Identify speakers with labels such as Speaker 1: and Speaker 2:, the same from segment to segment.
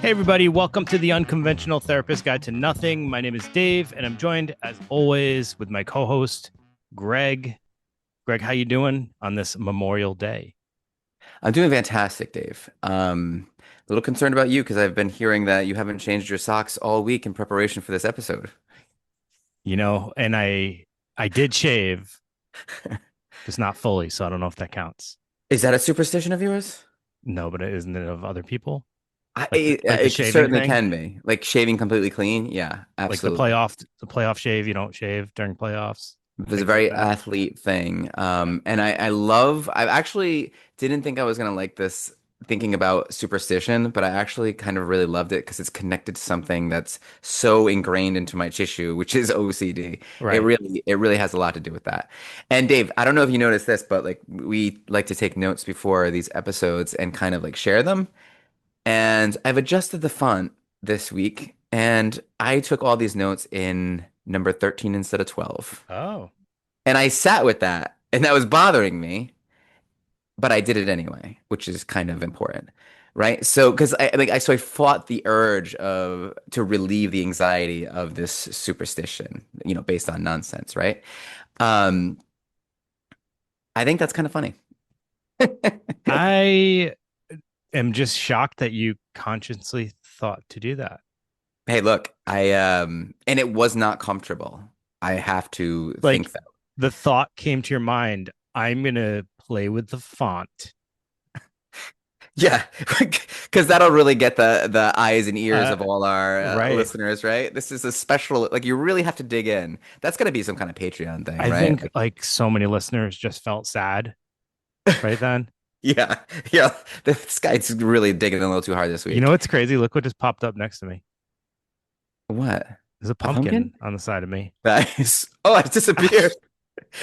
Speaker 1: Hey, everybody, welcome to the Unconventional Therapist Guide to Nothing. My name is Dave, and I'm joined, as always, with my co host, Greg. Greg, how you doing on this Memorial Day?
Speaker 2: I'm doing fantastic, Dave. A little concerned about you because I've been hearing that you haven't changed your socks all week in preparation for this episode.
Speaker 1: And I did shave, just not fully, so I don't know if that counts.
Speaker 2: Is that a superstition of yours?
Speaker 1: No, but isn't it of other people?
Speaker 2: I,
Speaker 1: Like the
Speaker 2: it,
Speaker 1: like the
Speaker 2: it
Speaker 1: shaving
Speaker 2: certainly
Speaker 1: thing?
Speaker 2: can be. Like shaving completely clean. Yeah,
Speaker 1: Like the
Speaker 2: absolutely.
Speaker 1: playoff shave, you don't shave during playoffs,
Speaker 2: It was a
Speaker 1: things like
Speaker 2: very
Speaker 1: that.
Speaker 2: athlete thing. I actually didn't think I was gonna like this thinking about superstition, but I actually kind of really loved it because it's connected to something that's so ingrained into my tissue, which is OCD.
Speaker 1: Right.
Speaker 2: It really has a lot to do with that. And Dave, I don't know if you noticed this, but like we like to take notes before these episodes and kind of like share them. And I've adjusted the font this week, and I took all these notes in number 13 instead of 12.
Speaker 1: Oh,
Speaker 2: And I sat with that, and that was bothering me, but I did it anyway, which is kind of important, right? So, because I fought the urge of to relieve the anxiety of this superstition, based on nonsense, right? Um, I think that's kind of funny.
Speaker 1: I am just shocked that you consciously thought to do that.
Speaker 2: Hey, look, and it was not comfortable. I have to
Speaker 1: Like
Speaker 2: think that.
Speaker 1: the thought came to your mind, I'm gonna play with the font.
Speaker 2: Yeah, because that'll really get the eyes and ears
Speaker 1: Uh,
Speaker 2: of all our
Speaker 1: right.
Speaker 2: listeners, right? This is a special, like you really have to dig in. That's gonna be some kind of Patreon thing,
Speaker 1: I
Speaker 2: right?
Speaker 1: think like so many listeners just felt sad right then.
Speaker 2: Yeah, yeah. This guy's really digging a little too hard this
Speaker 1: You know
Speaker 2: week.
Speaker 1: what's crazy? Look what just popped up next to me.
Speaker 2: What?
Speaker 1: There's a
Speaker 2: A pumpkin?
Speaker 1: pumpkin on the side of me.
Speaker 2: Nice. Oh, it disappeared.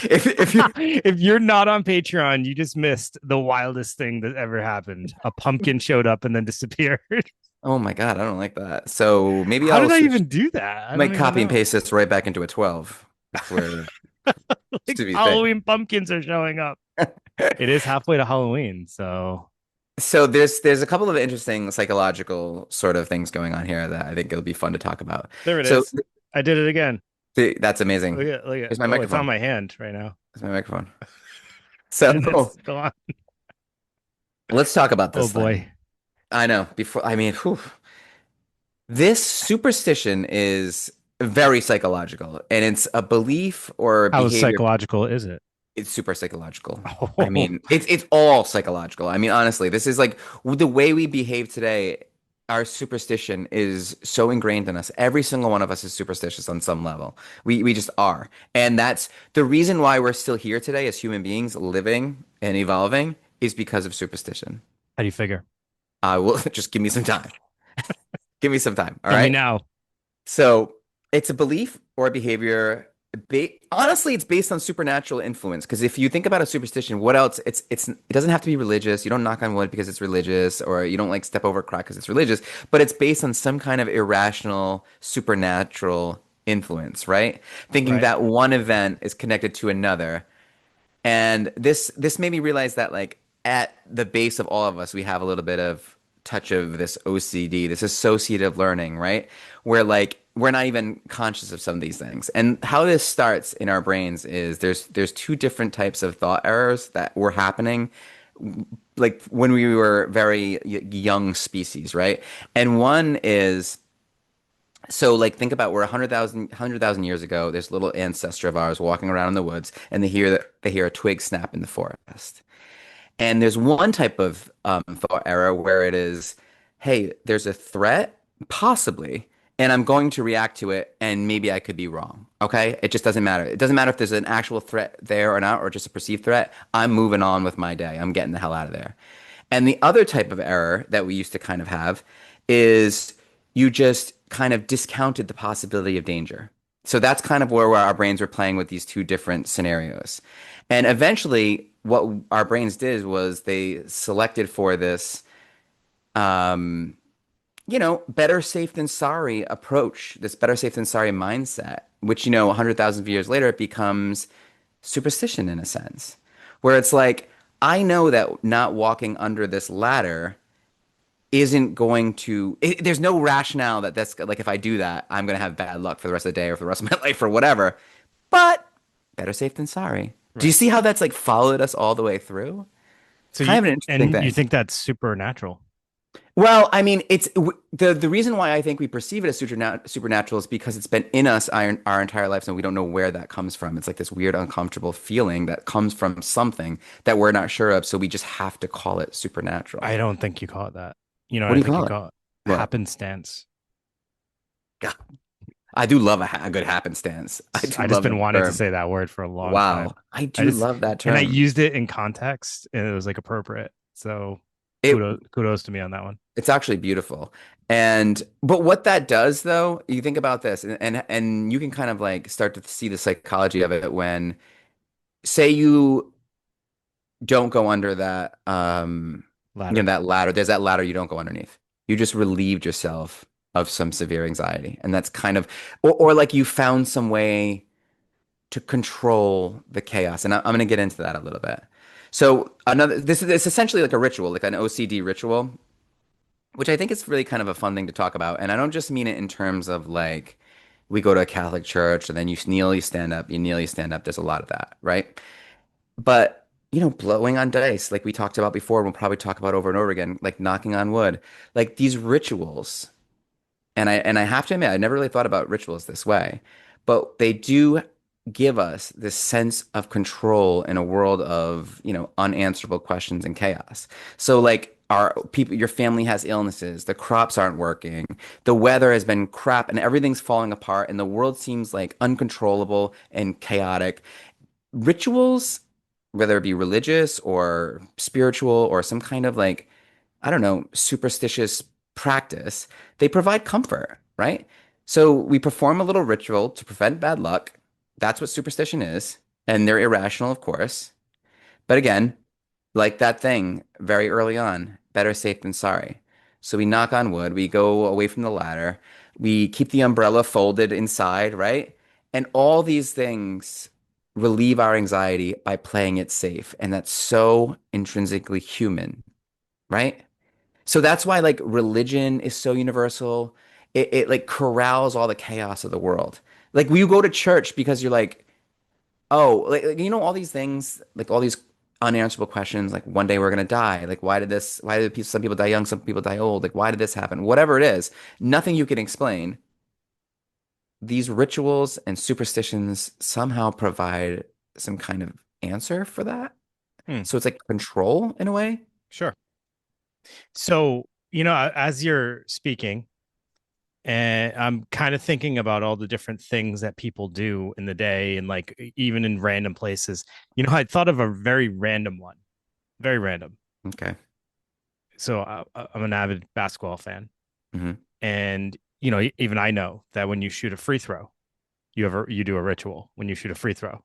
Speaker 2: If you,
Speaker 1: If you're not on Patreon, you just missed the wildest thing that ever happened. A pumpkin showed up and then disappeared.
Speaker 2: oh my God, I don't like that. So maybe
Speaker 1: How
Speaker 2: I'll
Speaker 1: did I
Speaker 2: switch,
Speaker 1: even do that? I
Speaker 2: might
Speaker 1: don't even
Speaker 2: copy and
Speaker 1: know.
Speaker 2: paste this right back into a 12. That's where it
Speaker 1: Like
Speaker 2: should be safe.
Speaker 1: Halloween pumpkins are showing up. It is halfway to Halloween, so
Speaker 2: So there's a couple of interesting psychological sort of things going on here that I think it'll be fun to talk about.
Speaker 1: there it
Speaker 2: So
Speaker 1: is. I did it again.
Speaker 2: that's amazing.
Speaker 1: Look at.
Speaker 2: Here's my
Speaker 1: Oh, it's on
Speaker 2: microphone.
Speaker 1: my hand right now,
Speaker 2: Here's my microphone.
Speaker 1: and
Speaker 2: So
Speaker 1: it's gone.
Speaker 2: let's talk about
Speaker 1: Oh
Speaker 2: this thing.
Speaker 1: boy,
Speaker 2: I know. Whew. This superstition is very psychological, and it's a belief or
Speaker 1: how
Speaker 2: behavior.
Speaker 1: psychological is it?
Speaker 2: It's super psychological. I
Speaker 1: Oh,
Speaker 2: mean, it's all psychological. I mean, honestly, this is like the way we behave today. Our superstition is so ingrained in us. Every single one of us is superstitious on some level. We just are, and that's the reason why we're still here today as human beings, living and evolving, is because of superstition.
Speaker 1: how do you figure?
Speaker 2: I will just give me some time. Give me some time. All
Speaker 1: Tell me
Speaker 2: right.
Speaker 1: now.
Speaker 2: So it's a belief or a behavior. Honestly, it's based on supernatural influence. Because if you think about a superstition, what else? It doesn't have to be religious. You don't knock on wood because it's religious, or you don't like step over a crack because it's religious. But it's based on some kind of irrational, supernatural influence, right? Thinking
Speaker 1: Right.
Speaker 2: that one event is connected to another. And this made me realize that like at the base of all of us, we have a little bit of touch of this OCD, this associative learning, right? Where like we're not even conscious of some of these things. And how this starts in our brains is there's two different types of thought errors that were happening like when we were very young species, right? And one is so like think about we're 100,000 years ago, this little ancestor of ours walking around in the woods and they hear a twig snap in the forest. And there's one type of thought error where it is, hey, there's a threat, possibly, and I'm going to react to it, and maybe I could be wrong. Okay? It just doesn't matter. It doesn't matter if there's an actual threat there or not, or just a perceived threat. I'm moving on with my day. I'm getting the hell out of there. And the other type of error that we used to kind of have is you just kind of discounted the possibility of danger. So that's kind of where our brains were playing with these two different scenarios. And eventually, what our brains did was they selected for this, um, better safe than sorry approach, this better safe than sorry mindset, which, 100,000 years later, it becomes superstition in a sense, where it's like, I know that not walking under this ladder isn't going to there's no rationale that that's like if I do that, I'm going to have bad luck for the rest of the day or for the rest of my life or whatever. But better safe than sorry. Do you
Speaker 1: Right.
Speaker 2: see how that's like followed us all the way through? It's
Speaker 1: So you
Speaker 2: kind of an interesting
Speaker 1: and you
Speaker 2: thing.
Speaker 1: think that's supernatural?
Speaker 2: Well, I mean, the reason why I think we perceive it as supernatural is because it's been in us our entire lives, and we don't know where that comes from. It's like this weird, uncomfortable feeling that comes from something that we're not sure of, so we just have to call it supernatural.
Speaker 1: I don't think you call it that. You know what
Speaker 2: What
Speaker 1: I
Speaker 2: do you
Speaker 1: think you
Speaker 2: call it?
Speaker 1: call it?
Speaker 2: What?
Speaker 1: Happenstance.
Speaker 2: God, I do love a good happenstance. I do
Speaker 1: I just
Speaker 2: love
Speaker 1: been
Speaker 2: that
Speaker 1: wanting to
Speaker 2: term.
Speaker 1: say that word for a long
Speaker 2: Wow,
Speaker 1: time.
Speaker 2: I
Speaker 1: I
Speaker 2: do
Speaker 1: just
Speaker 2: love that
Speaker 1: and I
Speaker 2: term.
Speaker 1: used it in context and it was like appropriate. So
Speaker 2: It
Speaker 1: kudos to me on that one.
Speaker 2: it's actually beautiful. And but what that does though, you think about this and you can kind of like start to see the psychology of it when say you don't go under that
Speaker 1: Ladder.
Speaker 2: that ladder. There's that ladder you don't go underneath. You just relieved yourself of some severe anxiety. And that's kind of or like you found some way to control the chaos. And I'm going to get into that a little bit. So another this is it's essentially like a ritual, like an OCD ritual, which I think is really kind of a fun thing to talk about. And I don't just mean it in terms of like we go to a Catholic church and then you kneel, you stand up, you kneel, you stand up. There's a lot of that, right? But, blowing on dice, like we talked about before, and we'll probably talk about over and over again, like knocking on wood, like these rituals. And I have to admit, I never really thought about rituals this way, but they do give us this sense of control in a world of, unanswerable questions and chaos. So like our people, your family has illnesses, the crops aren't working, the weather has been crap, and everything's falling apart, and the world seems like uncontrollable and chaotic. Rituals, whether it be religious or spiritual or some kind of like, I don't know, superstitious practice, they provide comfort, right? So we perform a little ritual to prevent bad luck. That's what superstition is. And they're irrational, of course. But again, like that thing very early on, better safe than sorry. So we knock on wood, we go away from the ladder, we keep the umbrella folded inside, right? And all these things relieve our anxiety by playing it safe. And that's so intrinsically human, right? So that's why like religion is so universal. It like corrals all the chaos of the world. Like you go to church because you're like, oh, all these things, like all these unanswerable questions, like one day we're gonna die. Like why did some people die young, some people die old? Like why did this happen? Whatever it is, nothing you can explain. These rituals and superstitions somehow provide some kind of answer for that.
Speaker 1: Hmm,
Speaker 2: So it's like control in a way.
Speaker 1: sure. So, as you're speaking, and I'm kind of thinking about all the different things that people do in the day and like even in random places. I thought of a very random one, very random.
Speaker 2: Okay.
Speaker 1: So I'm an avid basketball fan,
Speaker 2: Hmm.
Speaker 1: and even I know that when you shoot a free throw, you do a ritual when you shoot a free throw,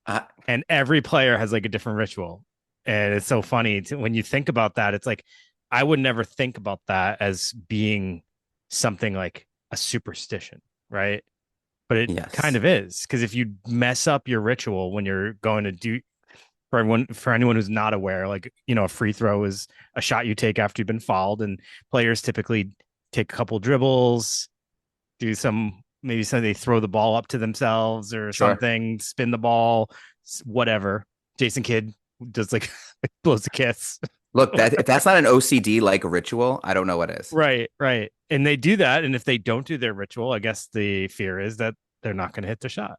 Speaker 2: Uh,
Speaker 1: and every player has like a different ritual, and it's so funny when you think about that. It's like I would never think about that as being something like a superstition, right? But it kind
Speaker 2: yes.
Speaker 1: of is because if you mess up your ritual when you're going to do for anyone who's not aware, like a free throw is a shot you take after you've been fouled, and players typically take a couple dribbles, do some maybe some they throw the ball up to themselves or
Speaker 2: Sure.
Speaker 1: something, spin the ball, whatever. Jason Kidd does like blows a kiss.
Speaker 2: Look, that if that's not an OCD like ritual, I don't know what is.
Speaker 1: Right, right. And they do that, and if they don't do their ritual, I guess the fear is that they're not going to hit the shot.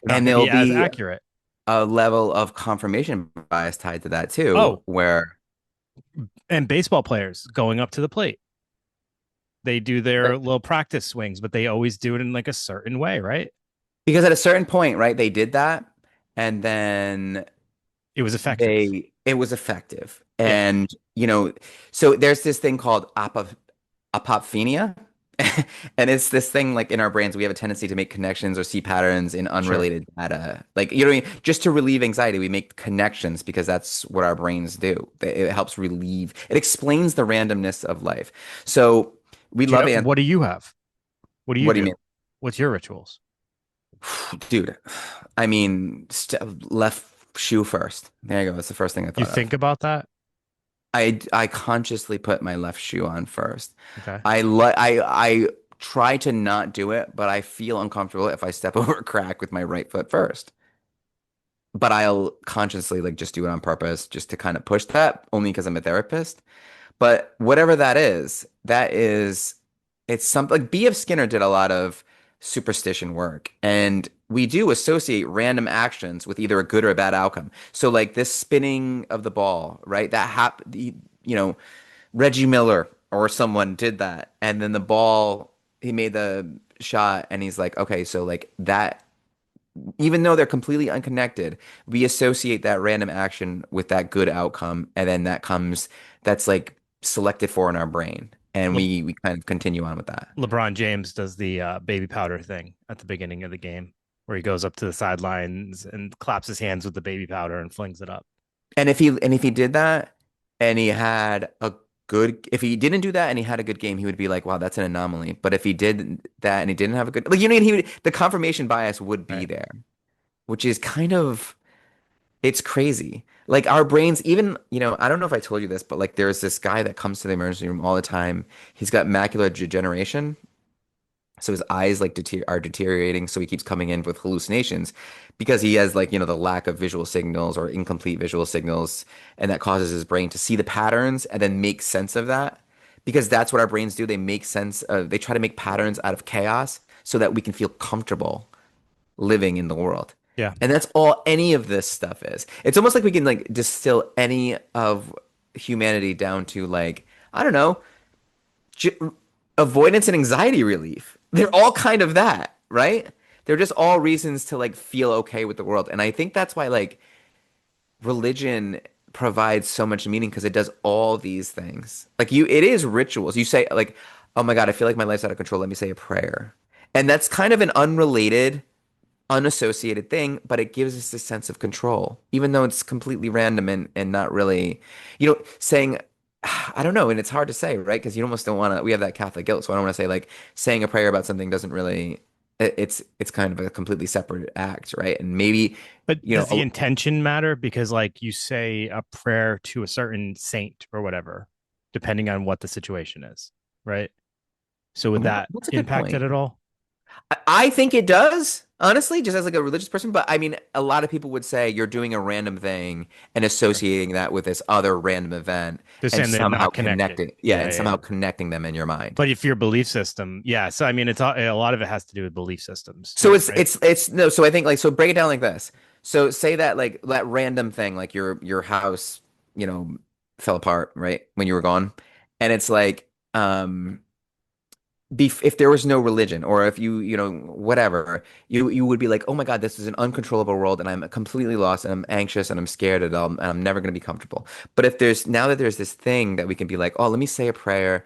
Speaker 1: They're not
Speaker 2: And
Speaker 1: going to
Speaker 2: there'll
Speaker 1: be as
Speaker 2: be
Speaker 1: accurate.
Speaker 2: a level of confirmation bias tied to that too,
Speaker 1: Oh,
Speaker 2: where
Speaker 1: and baseball players going up to the plate. They do their little practice swings, but they always do it in like a certain way, right?
Speaker 2: because at a certain point, right, they did that and then
Speaker 1: It was effective.
Speaker 2: they it was effective.
Speaker 1: Yeah,
Speaker 2: And so there's this thing called apophenia. And it's this thing like in our brains, we have a tendency to make connections or see patterns in
Speaker 1: sure.
Speaker 2: unrelated data. Like, you know what I mean? Just to relieve anxiety, we make connections because that's what our brains do. It helps relieve, it explains the randomness of life. So we love
Speaker 1: What do you have? What do you
Speaker 2: what do you
Speaker 1: do?
Speaker 2: mean?
Speaker 1: What's your rituals?
Speaker 2: Dude, I mean, left shoe first. There you go. That's the first thing I
Speaker 1: You
Speaker 2: thought of.
Speaker 1: think about that?
Speaker 2: I consciously put my left shoe on first.
Speaker 1: Okay.
Speaker 2: I try to not do it, but I feel uncomfortable if I step over a crack with my right foot first. But I'll consciously like just do it on purpose just to kind of push that, only because I'm a therapist. But whatever that is, it's something like B.F. Skinner did a lot of superstition work, and we do associate random actions with either a good or a bad outcome. So, like this spinning of the ball, right? That happened, Reggie Miller or someone did that, and then the ball, he made the shot, and he's like, okay, so like that even though they're completely unconnected, we associate that random action with that good outcome, and then that's like selected for in our brain, and
Speaker 1: Le-
Speaker 2: we kind of continue on with that.
Speaker 1: LeBron James does the baby powder thing at the beginning of the game, where he goes up to the sidelines and claps his hands with the baby powder and flings it up.
Speaker 2: And if he did that, and he had a if he didn't do that and he had a good game, he would be like, wow, that's an anomaly. But if he did that and he didn't have a good, like, the confirmation bias would be
Speaker 1: Right.
Speaker 2: there, which is kind of it's crazy. Like our brains, even, I don't know if I told you this, but like there's this guy that comes to the emergency room all the time. He's got macular degeneration. So his eyes like are deteriorating. So he keeps coming in with hallucinations because he has like, the lack of visual signals or incomplete visual signals. And that causes his brain to see the patterns and then make sense of that. Because that's what our brains do. They try to make patterns out of chaos so that we can feel comfortable living in the world.
Speaker 1: Yeah.
Speaker 2: And that's all any of this stuff is. It's almost like we can like distill any of humanity down to like, I don't know, j avoidance and anxiety relief. They're all kind of that, right? They're just all reasons to like feel okay with the world. And I think that's why like religion provides so much meaning because it does all these things. Like it is rituals. You say like, oh my God, I feel like my life's out of control. Let me say a prayer. And that's kind of an unrelated unassociated thing, but it gives us a sense of control, even though it's completely random and not really, saying, I don't know, and it's hard to say, right? Because you almost don't want to, we have that Catholic guilt, so I don't want to say like saying a prayer about something doesn't really, it's kind of a completely separate act, right? And maybe,
Speaker 1: But
Speaker 2: you
Speaker 1: does the
Speaker 2: know,
Speaker 1: intention matter? Because like you say a prayer to a certain saint or whatever, depending on what the situation is, right? So would that
Speaker 2: that's a good
Speaker 1: impact it
Speaker 2: point.
Speaker 1: at all?
Speaker 2: I think it does, honestly, just as like a religious person. But I mean, a lot of people would say you're doing a random thing and associating that with this other random event
Speaker 1: They're
Speaker 2: and
Speaker 1: saying they're
Speaker 2: somehow
Speaker 1: not connected.
Speaker 2: connecting, yeah,
Speaker 1: Yeah,
Speaker 2: and
Speaker 1: yeah, yeah.
Speaker 2: somehow connecting them in your mind.
Speaker 1: But if your belief system, yeah. So I mean, a lot of it has to do with belief systems
Speaker 2: So
Speaker 1: too,
Speaker 2: it's
Speaker 1: right?
Speaker 2: it's it's no. So I think like so break it down like this. So say that like that random thing, like your house, you know, fell apart, right, when you were gone, and it's like if there was no religion or if whatever you would be like, oh my God, this is an uncontrollable world and I'm completely lost and I'm anxious and I'm scared and I'm never going to be comfortable. But if there's now that there's this thing that we can be like, oh, let me say a prayer,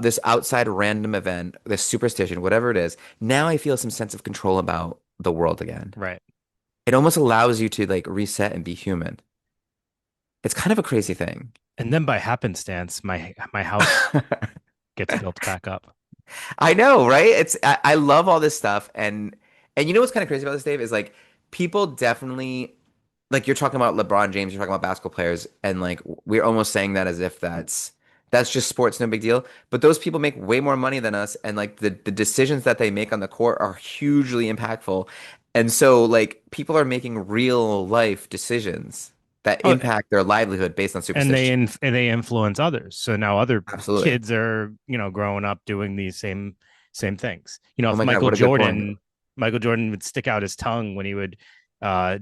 Speaker 2: this outside random event, this superstition, whatever it is, now I feel some sense of control about the world again.
Speaker 1: Right.
Speaker 2: It almost allows you to like reset and be human. It's kind of a crazy thing.
Speaker 1: And then by happenstance, my house gets built back up.
Speaker 2: I know, right? I love all this stuff, and you know what's kind of crazy about this, Dave, is like people definitely like you're talking about LeBron James, you're talking about basketball players, and like we're almost saying that as if that's just sports, no big deal. But those people make way more money than us, and like the decisions that they make on the court are hugely impactful. And so like people are making real life decisions that
Speaker 1: Oh,
Speaker 2: impact their livelihood based on
Speaker 1: and
Speaker 2: superstition.
Speaker 1: they influence others. So now other
Speaker 2: Absolutely.
Speaker 1: kids are, growing up doing these same things.
Speaker 2: Oh
Speaker 1: If
Speaker 2: my God, what a good point.
Speaker 1: Michael Jordan would stick out his tongue when he would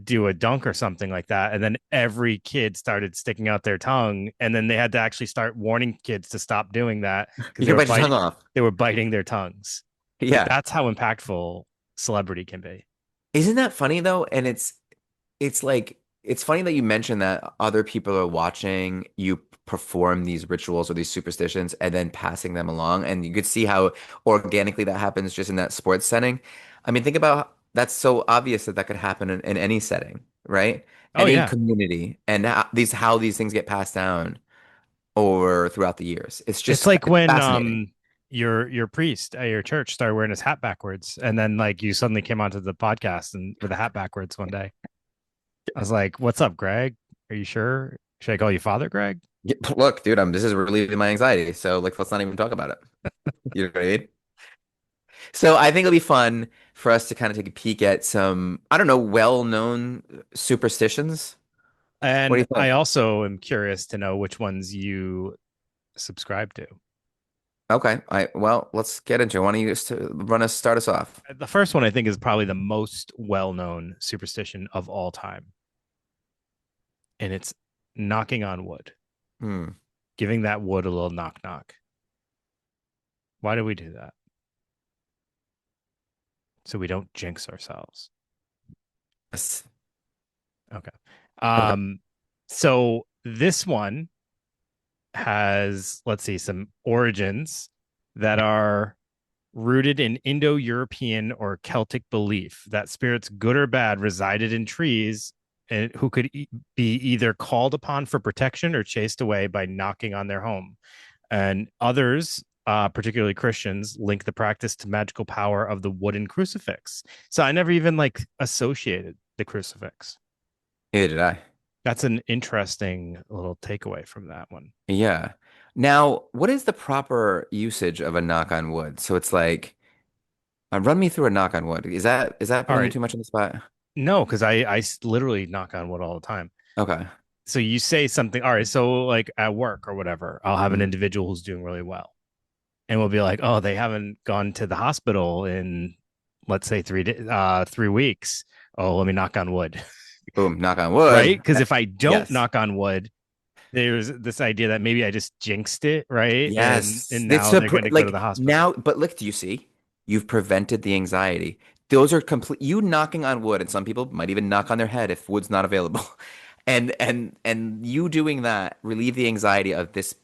Speaker 1: do a dunk or something like that, and then every kid started sticking out their tongue, and then they had to actually start warning kids to stop doing that because
Speaker 2: You can bite your tongue off.
Speaker 1: they were biting their tongues. Like
Speaker 2: Yeah.
Speaker 1: that's how impactful celebrity can be.
Speaker 2: Isn't that funny though? And it's like it's funny that you mentioned that other people are watching you perform these rituals or these superstitions and then passing them along. And you could see how organically that happens just in that sports setting. I mean, think about that's so obvious that that could happen in any setting, right?
Speaker 1: Oh
Speaker 2: Any
Speaker 1: yeah,
Speaker 2: community and how these things get passed down over throughout the years.
Speaker 1: it's like
Speaker 2: It's
Speaker 1: when
Speaker 2: fascinating.
Speaker 1: your priest at your church started wearing his hat backwards, and then like you suddenly came onto the podcast and with a hat backwards one day. I was like, "What's up, Greg? Are you sure? Should I call you Father Greg?"
Speaker 2: Look, dude, this is relieving my anxiety. So like, let's not even talk about it. You know what I mean? So I think it'll be fun for us to kind of take a peek at some, I don't know, well-known superstitions. What do
Speaker 1: And
Speaker 2: you
Speaker 1: I
Speaker 2: think?
Speaker 1: also am curious to know which ones you subscribe to.
Speaker 2: Okay. Well, let's get into it. Why don't you start us off?
Speaker 1: The first one I think is probably the most well-known superstition of all time, and it's knocking on wood,
Speaker 2: Hmm.
Speaker 1: giving that wood a little knock knock. Why do we do that? So we don't jinx ourselves.
Speaker 2: Yes.
Speaker 1: Okay.
Speaker 2: Okay.
Speaker 1: So this one has, let's see, some origins that are rooted in Indo-European or Celtic belief that spirits, good or bad, resided in trees and who could be either called upon for protection or chased away by knocking on their home. And others, particularly Christians, link the practice to magical power of the wooden crucifix. So I never even like associated the crucifix.
Speaker 2: Neither did I.
Speaker 1: That's an interesting little takeaway from that one.
Speaker 2: Yeah. Now, what is the proper usage of a knock on wood? So it's like, run me through a knock on wood. Is that
Speaker 1: All
Speaker 2: putting you
Speaker 1: right.
Speaker 2: too much on the spot?
Speaker 1: No, because I literally knock on wood all the time.
Speaker 2: Okay.
Speaker 1: So you say something, all right, so like at work or whatever, I'll have an
Speaker 2: Mhm.
Speaker 1: individual who's doing really well. And we'll be like, oh, they haven't gone to the hospital in, let's say, 3 weeks. Oh, let me knock on wood.
Speaker 2: Boom, knock on
Speaker 1: Right.
Speaker 2: wood.
Speaker 1: Because if I don't
Speaker 2: Yes.
Speaker 1: knock on wood, there's this idea that maybe I just jinxed it, right? And
Speaker 2: Yes.
Speaker 1: and
Speaker 2: It's
Speaker 1: now they're going to go to
Speaker 2: like
Speaker 1: the hospital.
Speaker 2: now, but look, do you see? You've prevented the anxiety. Those are complete, you knocking on wood, and some people might even knock on their head if wood's not available. And you doing that relieve the anxiety of this,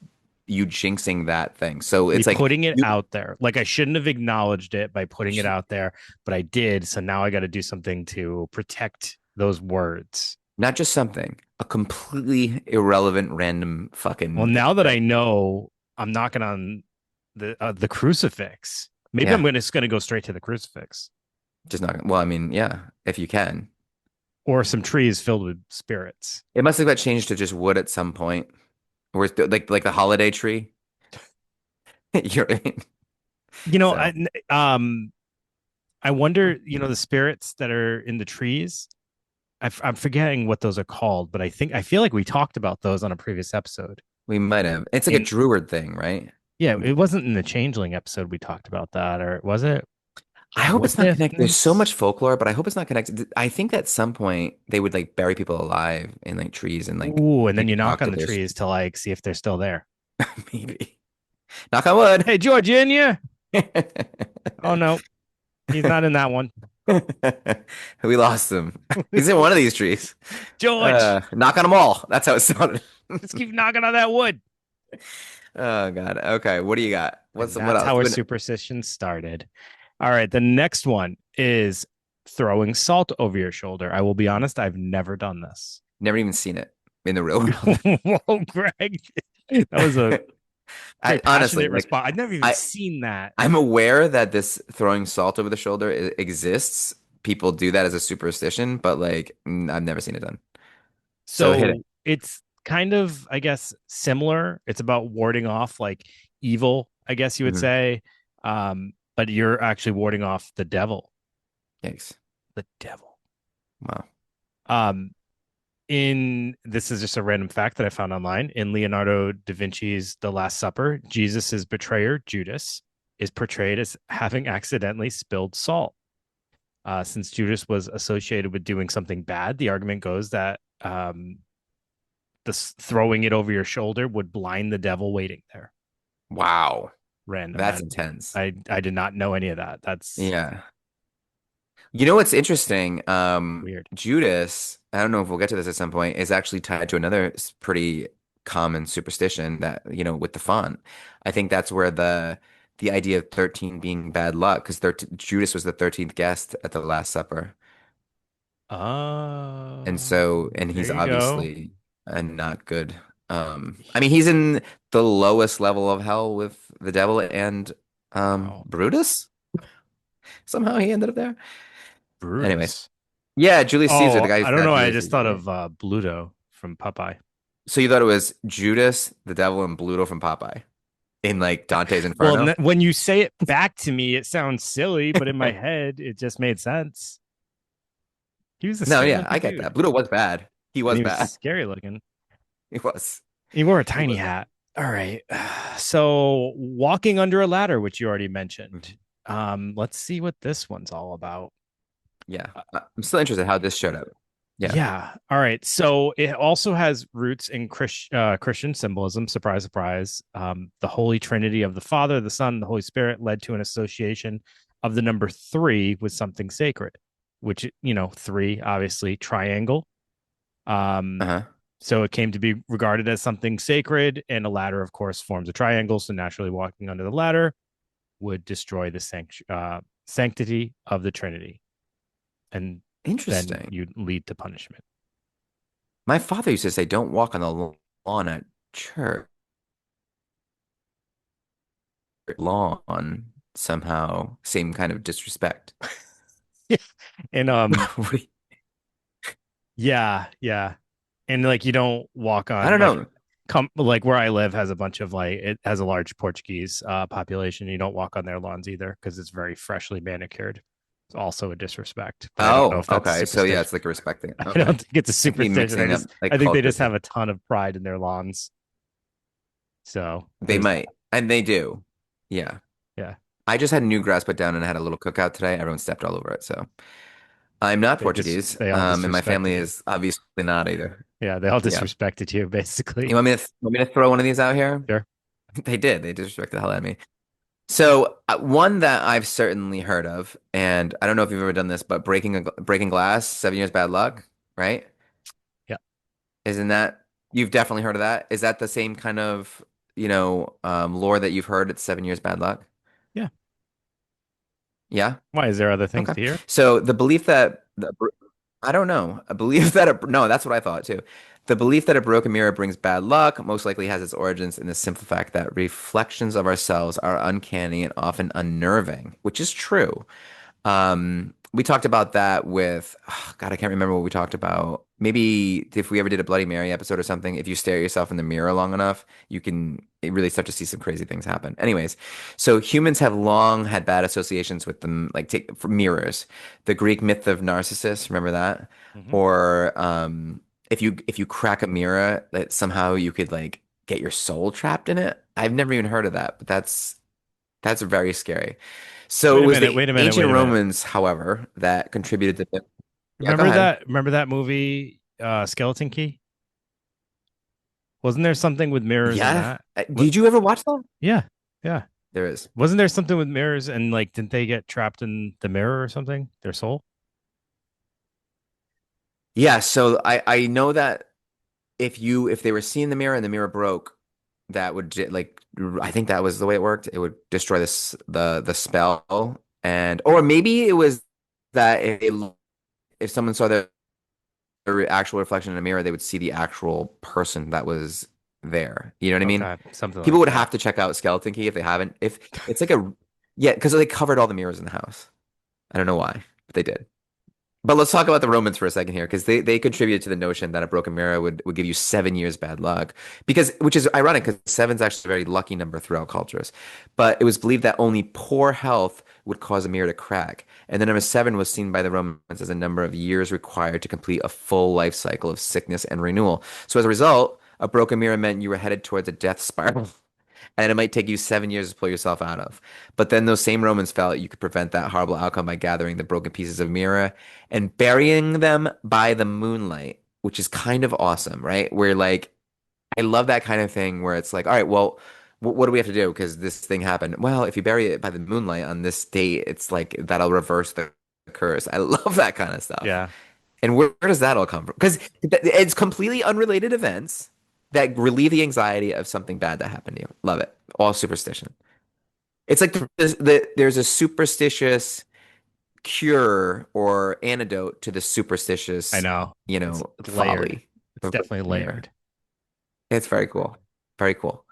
Speaker 2: you jinxing that thing. So
Speaker 1: Me
Speaker 2: it's like
Speaker 1: putting it
Speaker 2: you
Speaker 1: out there. Like I shouldn't have acknowledged it by putting it out there, but I did. So now I got to do something to protect those words.
Speaker 2: not just something, a completely irrelevant random
Speaker 1: Well,
Speaker 2: fucking
Speaker 1: now that I
Speaker 2: thing.
Speaker 1: know I'm knocking on the crucifix, maybe I'm
Speaker 2: Yeah.
Speaker 1: just going to go straight to the crucifix
Speaker 2: Just not, well, I mean, yeah, if you can.
Speaker 1: or some trees filled with spirits.
Speaker 2: It must have got changed to just wood at some point. Where it's like the holiday tree. You're right.
Speaker 1: You know,
Speaker 2: So
Speaker 1: I wonder, the spirits that are in the trees. I'm forgetting what those are called, but I feel like we talked about those on a previous episode.
Speaker 2: we might have. It's like a
Speaker 1: And
Speaker 2: druid thing, right?
Speaker 1: yeah, it wasn't in the Changeling episode we talked about that, or was it
Speaker 2: I hope
Speaker 1: Wood
Speaker 2: it's not connected. There's so
Speaker 1: Myths?
Speaker 2: much folklore, but I hope it's not connected. I think at some point they would like bury people alive in like trees and like
Speaker 1: Ooh, and
Speaker 2: you
Speaker 1: then you
Speaker 2: could
Speaker 1: knock
Speaker 2: talk
Speaker 1: on
Speaker 2: to
Speaker 1: the
Speaker 2: their
Speaker 1: trees to like see if they're still there.
Speaker 2: maybe. Knock on wood.
Speaker 1: Hey, Georginia. Oh no, he's not in that one.
Speaker 2: We lost him. He's in one of these trees.
Speaker 1: George,
Speaker 2: Knock on them all. That's how it started.
Speaker 1: just keep knocking on that wood.
Speaker 2: Oh God. Okay. What do you got?
Speaker 1: And
Speaker 2: What
Speaker 1: that's
Speaker 2: else?
Speaker 1: how our superstition started. All right, the next one is throwing salt over your shoulder. I will be honest, I've never done this.
Speaker 2: Never even seen it in the real world.
Speaker 1: Whoa, Greg. That was a very
Speaker 2: I honestly
Speaker 1: passionate
Speaker 2: like
Speaker 1: response. I've never even
Speaker 2: I
Speaker 1: seen that.
Speaker 2: I'm aware that this throwing salt over the shoulder exists. People do that as a superstition, but like I've never seen it done. So hit it.
Speaker 1: So it's kind of, I guess, similar. It's about warding off like evil, I guess you would
Speaker 2: Mhm.
Speaker 1: say. But you're actually warding off the devil.
Speaker 2: Yikes.
Speaker 1: The devil.
Speaker 2: Wow.
Speaker 1: Um, in this is just a random fact that I found online. In Leonardo da Vinci's The Last Supper, Jesus's betrayer, Judas, is portrayed as having accidentally spilled salt. Since Judas was associated with doing something bad, the argument goes that throwing it over your shoulder would blind the devil waiting there.
Speaker 2: Wow.
Speaker 1: Random.
Speaker 2: That's intense.
Speaker 1: I did not know any of that. That's
Speaker 2: Yeah. You know what's interesting?
Speaker 1: weird.
Speaker 2: Judas, I don't know if we'll get to this at some point, is actually tied to another pretty common superstition that, with the font. I think that's where the idea of 13 being bad luck, because Judas was the 13th guest at the Last Supper. And so, and
Speaker 1: There
Speaker 2: he's
Speaker 1: you go.
Speaker 2: obviously a not good. I mean, he's in the lowest level of hell with the devil and
Speaker 1: Wow.
Speaker 2: Brutus. Somehow he ended up there. Anyways,
Speaker 1: Brutus.
Speaker 2: yeah, Julius Caesar, the
Speaker 1: Oh,
Speaker 2: guy who
Speaker 1: I don't know.
Speaker 2: stabbed
Speaker 1: I
Speaker 2: Julius
Speaker 1: just
Speaker 2: Caesar,
Speaker 1: thought
Speaker 2: right?
Speaker 1: of Bluto from Popeye.
Speaker 2: So you thought it was Judas, the devil, and Bluto from Popeye in like Dante's
Speaker 1: Well,
Speaker 2: Inferno?
Speaker 1: when you say it back to me, it sounds silly, but in my head, it just made sense. He was a
Speaker 2: No,
Speaker 1: scary
Speaker 2: yeah, I
Speaker 1: looking
Speaker 2: get
Speaker 1: dude,
Speaker 2: that. Bluto was bad. He
Speaker 1: and
Speaker 2: was
Speaker 1: he was
Speaker 2: bad.
Speaker 1: scary looking.
Speaker 2: He was.
Speaker 1: He wore a
Speaker 2: He
Speaker 1: tiny
Speaker 2: was.
Speaker 1: hat. All right. So, walking under a ladder, which you already mentioned.
Speaker 2: Mhm.
Speaker 1: Let's see what this one's all about.
Speaker 2: Yeah. I'm still interested how this showed up. Yeah.
Speaker 1: Yeah. All right. So it also has roots in Christian symbolism. Surprise, surprise. The Holy Trinity of the Father, the Son, and the Holy Spirit led to an association of the number three with something sacred, which, three, obviously, triangle. Um,
Speaker 2: Uh-huh.
Speaker 1: so it came to be regarded as something sacred, and a ladder, of course, forms a triangle. So naturally, walking under the ladder would destroy the sanctity of the Trinity, and then
Speaker 2: Interesting.
Speaker 1: you'd lead to punishment.
Speaker 2: My father used to say, don't walk on the lawn at church. Lawn somehow, same kind of disrespect.
Speaker 1: Yeah. And
Speaker 2: What do you-
Speaker 1: yeah, yeah. And like you don't walk
Speaker 2: I
Speaker 1: on
Speaker 2: don't
Speaker 1: like
Speaker 2: know.
Speaker 1: come like where I live has a bunch of like it has a large Portuguese population. You don't walk on their lawns either because it's very freshly manicured. It's also a disrespect, but I don't know
Speaker 2: Oh,
Speaker 1: if that's
Speaker 2: okay. So yeah,
Speaker 1: superstition.
Speaker 2: it's like a respect thing.
Speaker 1: I
Speaker 2: Okay.
Speaker 1: don't think it's a
Speaker 2: I could be
Speaker 1: superstition.
Speaker 2: mixing up like
Speaker 1: I think they just
Speaker 2: cultures
Speaker 1: have
Speaker 2: here.
Speaker 1: a ton of pride in their lawns. So
Speaker 2: They
Speaker 1: there's that.
Speaker 2: might, and they do. Yeah.
Speaker 1: Yeah.
Speaker 2: I just had new grass put down and I had a little cookout today. Everyone stepped all over it. So I'm not Portuguese,
Speaker 1: They all
Speaker 2: and my family
Speaker 1: disrespected you.
Speaker 2: is obviously not either.
Speaker 1: Yeah, they all
Speaker 2: Yeah.
Speaker 1: disrespected you
Speaker 2: You
Speaker 1: basically.
Speaker 2: want me to throw one of these out here?
Speaker 1: Sure.
Speaker 2: They did. They disrespected the hell out of me. So one that I've certainly heard of, and I don't know if you've ever done this, but breaking glass, 7 years bad luck, right?
Speaker 1: Yeah.
Speaker 2: Isn't that you've definitely heard of that? Is that the same kind of, lore that you've heard? It's 7 years bad luck.
Speaker 1: Yeah.
Speaker 2: Yeah.
Speaker 1: Why is there other things
Speaker 2: Okay.
Speaker 1: to hear?
Speaker 2: So the belief that I don't know, a belief that no, that's what I thought too. The belief that a broken mirror brings bad luck most likely has its origins in the simple fact that reflections of ourselves are uncanny and often unnerving, which is true. We talked about that with, oh, God, I can't remember what we talked about. Maybe if we ever did a Bloody Mary episode or something, if you stare at yourself in the mirror long enough, you can really start to see some crazy things happen. Anyways, so humans have long had bad associations with them, like take for mirrors. The Greek myth of Narcissus, remember that?
Speaker 1: Hmm.
Speaker 2: Or if you crack a mirror, that somehow you could like get your soul trapped in it. I've never even heard of that, but that's very scary. So
Speaker 1: Wait
Speaker 2: it
Speaker 1: a
Speaker 2: was
Speaker 1: minute.
Speaker 2: the
Speaker 1: Wait a minute. Wait
Speaker 2: ancient
Speaker 1: a minute.
Speaker 2: Romans, however, that contributed to the. Yeah, go
Speaker 1: Remember
Speaker 2: ahead.
Speaker 1: that? Remember that movie, Skeleton Key? Wasn't there something with mirrors in
Speaker 2: Yeah.
Speaker 1: that? What?
Speaker 2: Did you ever watch that?
Speaker 1: Yeah, yeah.
Speaker 2: There is.
Speaker 1: Wasn't there something with mirrors and like didn't they get trapped in the mirror or something? Their soul?
Speaker 2: Yeah, so I know that if they were seeing the mirror and the mirror broke, that would like I think that was the way it worked. It would destroy the spell, and or maybe it was that if someone saw the actual reflection in a mirror, they would see the actual person that was there. You know what I mean?
Speaker 1: Okay, something
Speaker 2: People
Speaker 1: like
Speaker 2: would
Speaker 1: that.
Speaker 2: have to check out Skeleton Key if they haven't. If it's like a yeah, because they covered all the mirrors in the house. I don't know why, but they did. But let's talk about the Romans for a second here, because they contributed to the notion that a broken mirror would give you 7 years bad luck. Because which is ironic because seven's actually a very lucky number throughout cultures. But it was believed that only poor health would cause a mirror to crack. And the number seven was seen by the Romans as a number of years required to complete a full life cycle of sickness and renewal. So as a result, a broken mirror meant you were headed towards a death spiral and it might take you 7 years to pull yourself out of. But then those same Romans felt you could prevent that horrible outcome by gathering the broken pieces of mirror and burying them by the moonlight, which is kind of awesome, right? Where like I love that kind of thing where it's like, all right, well, what do we have to do? Because this thing happened. Well, if you bury it by the moonlight on this date, it's like that'll reverse the curse. I love that kind of stuff.
Speaker 1: Yeah.
Speaker 2: And where does that all come from? Because it's completely unrelated events that relieve the anxiety of something bad that happened to you. Love it. All superstition. It's like there's a superstitious cure or antidote to the
Speaker 1: I
Speaker 2: superstitious,
Speaker 1: know. It's layered.
Speaker 2: folly
Speaker 1: It's
Speaker 2: of broken
Speaker 1: definitely
Speaker 2: mirror.
Speaker 1: layered.
Speaker 2: It's very cool. Very cool.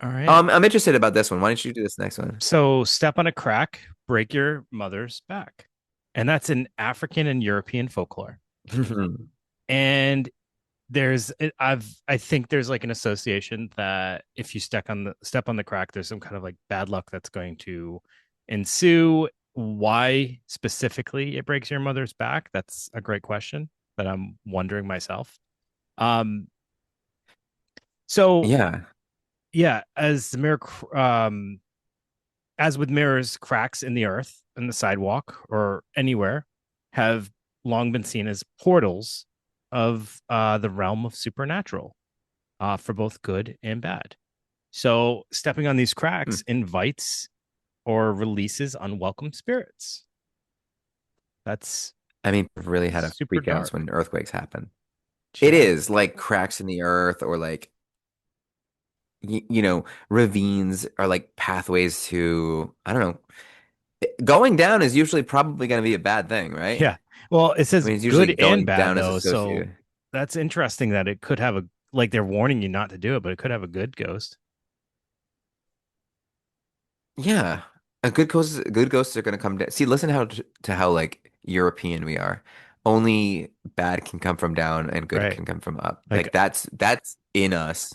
Speaker 1: All right.
Speaker 2: I'm interested about this one. Why don't you do this next one?
Speaker 1: So step on a crack, break your mother's back. And that's in African and European folklore. And I think there's like an association that if you step on the crack, there's some kind of like bad luck that's going to ensue. Why specifically it breaks your mother's back? That's a great question that I'm wondering myself. Um, so
Speaker 2: Yeah.
Speaker 1: yeah, as with mirrors, cracks in the earth, in the sidewalk, or anywhere have long been seen as portals of the realm of supernatural, for both good and bad. So stepping on these
Speaker 2: Hmm.
Speaker 1: cracks invites or releases unwelcome spirits. That's
Speaker 2: I mean, I've really had a
Speaker 1: super
Speaker 2: freak outs
Speaker 1: dark.
Speaker 2: when earthquakes happen. It
Speaker 1: Sure.
Speaker 2: is like cracks in the earth or like ravines are like pathways to, I don't know. Going down is usually probably going to be a bad thing, right?
Speaker 1: Yeah. Well, it
Speaker 2: I
Speaker 1: says
Speaker 2: mean, it's usually
Speaker 1: good and
Speaker 2: going
Speaker 1: bad
Speaker 2: down is
Speaker 1: though, so
Speaker 2: associated.
Speaker 1: that's interesting that it could have a like they're warning you not to do it, but it could have a good ghost.
Speaker 2: Yeah. Good ghosts are going to come down. See, listen to how like European we are. Only bad can come from down and good
Speaker 1: Right.
Speaker 2: can come from up.
Speaker 1: Like
Speaker 2: Like that's in us,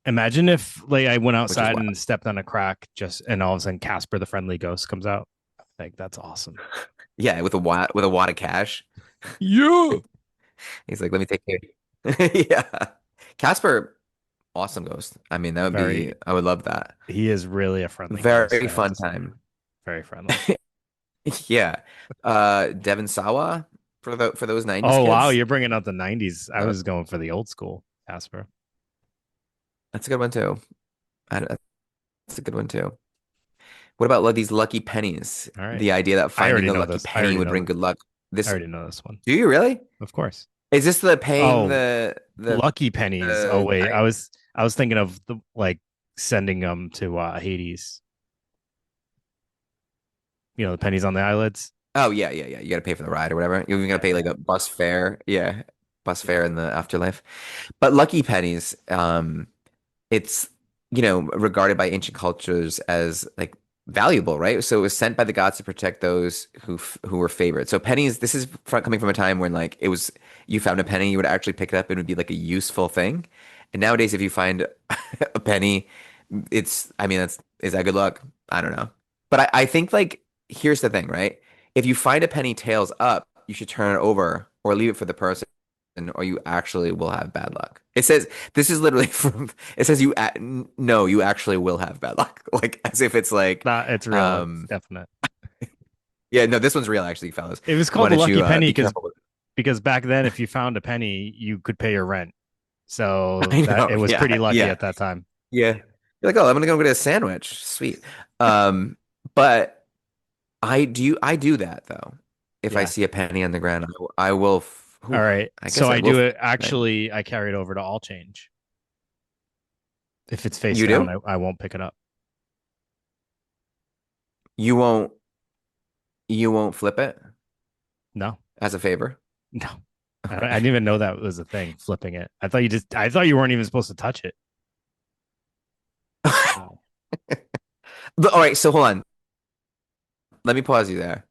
Speaker 1: imagine if like I went
Speaker 2: which is
Speaker 1: outside
Speaker 2: wild.
Speaker 1: and stepped on a crack just and all of a sudden Casper the friendly ghost comes out. Like that's awesome.
Speaker 2: Yeah, with a wad of cash.
Speaker 1: Yeah.
Speaker 2: He's like, "Let me take care of you." Yeah. Casper, awesome ghost. I mean,
Speaker 1: Very
Speaker 2: I would love that.
Speaker 1: he is really a friendly ghost,
Speaker 2: Very
Speaker 1: I have
Speaker 2: fun
Speaker 1: to say.
Speaker 2: time.
Speaker 1: Very friendly.
Speaker 2: Yeah. Devon Sawa for those 90s
Speaker 1: Oh wow,
Speaker 2: kids.
Speaker 1: you're bringing out the 90s. I
Speaker 2: Uh,
Speaker 1: was going for the old school Casper.
Speaker 2: that's a good one too. That's a good one too. What about like these lucky pennies?
Speaker 1: All right.
Speaker 2: The idea that
Speaker 1: I
Speaker 2: finding
Speaker 1: already
Speaker 2: a
Speaker 1: know
Speaker 2: lucky
Speaker 1: this. I
Speaker 2: penny
Speaker 1: already
Speaker 2: would
Speaker 1: know
Speaker 2: bring
Speaker 1: this.
Speaker 2: good luck.
Speaker 1: I
Speaker 2: This,
Speaker 1: already know this one.
Speaker 2: do you really?
Speaker 1: Of course.
Speaker 2: Is this the paying
Speaker 1: Oh,
Speaker 2: the
Speaker 1: lucky pennies. Oh
Speaker 2: the
Speaker 1: wait,
Speaker 2: guy?
Speaker 1: I was thinking of the like sending them to Hades. You know, the pennies on the eyelids.
Speaker 2: Oh yeah, yeah, yeah. You got to pay for the ride or whatever. You're gonna
Speaker 1: Yeah,
Speaker 2: pay like
Speaker 1: yeah.
Speaker 2: a bus fare. Yeah, bus
Speaker 1: Yeah.
Speaker 2: fare in the afterlife. But lucky pennies, it's regarded by ancient cultures as like valuable, right? So it was sent by the gods to protect those who were favored. So pennies, this is coming from a time when like it was you found a penny, you would actually pick it up and it would be like a useful thing. And nowadays, if you find a penny, I mean, is that good luck? I don't know. But I think like here's the thing, right? If you find a penny tails up, you should turn it over or leave it for the person, or you actually will have bad luck. It says this is literally from. It says no, you actually will have bad luck. Like as if it's like,
Speaker 1: Not it's real. It's
Speaker 2: um,
Speaker 1: definite.
Speaker 2: yeah, no, this one's real actually, fellas.
Speaker 1: It was called
Speaker 2: Why
Speaker 1: the
Speaker 2: don't
Speaker 1: lucky
Speaker 2: you
Speaker 1: penny
Speaker 2: be careful with
Speaker 1: because back then if you found a penny, you could pay your rent.
Speaker 2: it.
Speaker 1: So
Speaker 2: I
Speaker 1: that
Speaker 2: know,
Speaker 1: it was
Speaker 2: yeah,
Speaker 1: pretty lucky
Speaker 2: yeah,
Speaker 1: at that time.
Speaker 2: yeah. You're like, oh, I'm gonna go get a sandwich. Sweet. But I do that though. If I
Speaker 1: Yeah.
Speaker 2: see a penny on the ground, I will.
Speaker 1: All right.
Speaker 2: I
Speaker 1: So
Speaker 2: guess I
Speaker 1: I
Speaker 2: will.
Speaker 1: do it
Speaker 2: Right?
Speaker 1: actually I carry it over to all change. If it's face
Speaker 2: You
Speaker 1: down,
Speaker 2: do?
Speaker 1: I won't pick it up.
Speaker 2: You won't. You won't flip it
Speaker 1: No.
Speaker 2: as a favor.
Speaker 1: No. I
Speaker 2: Okay.
Speaker 1: didn't even know that was a thing, flipping it. I thought you weren't even supposed to touch it. Wow.
Speaker 2: But, all right, so hold on. Let me pause you there.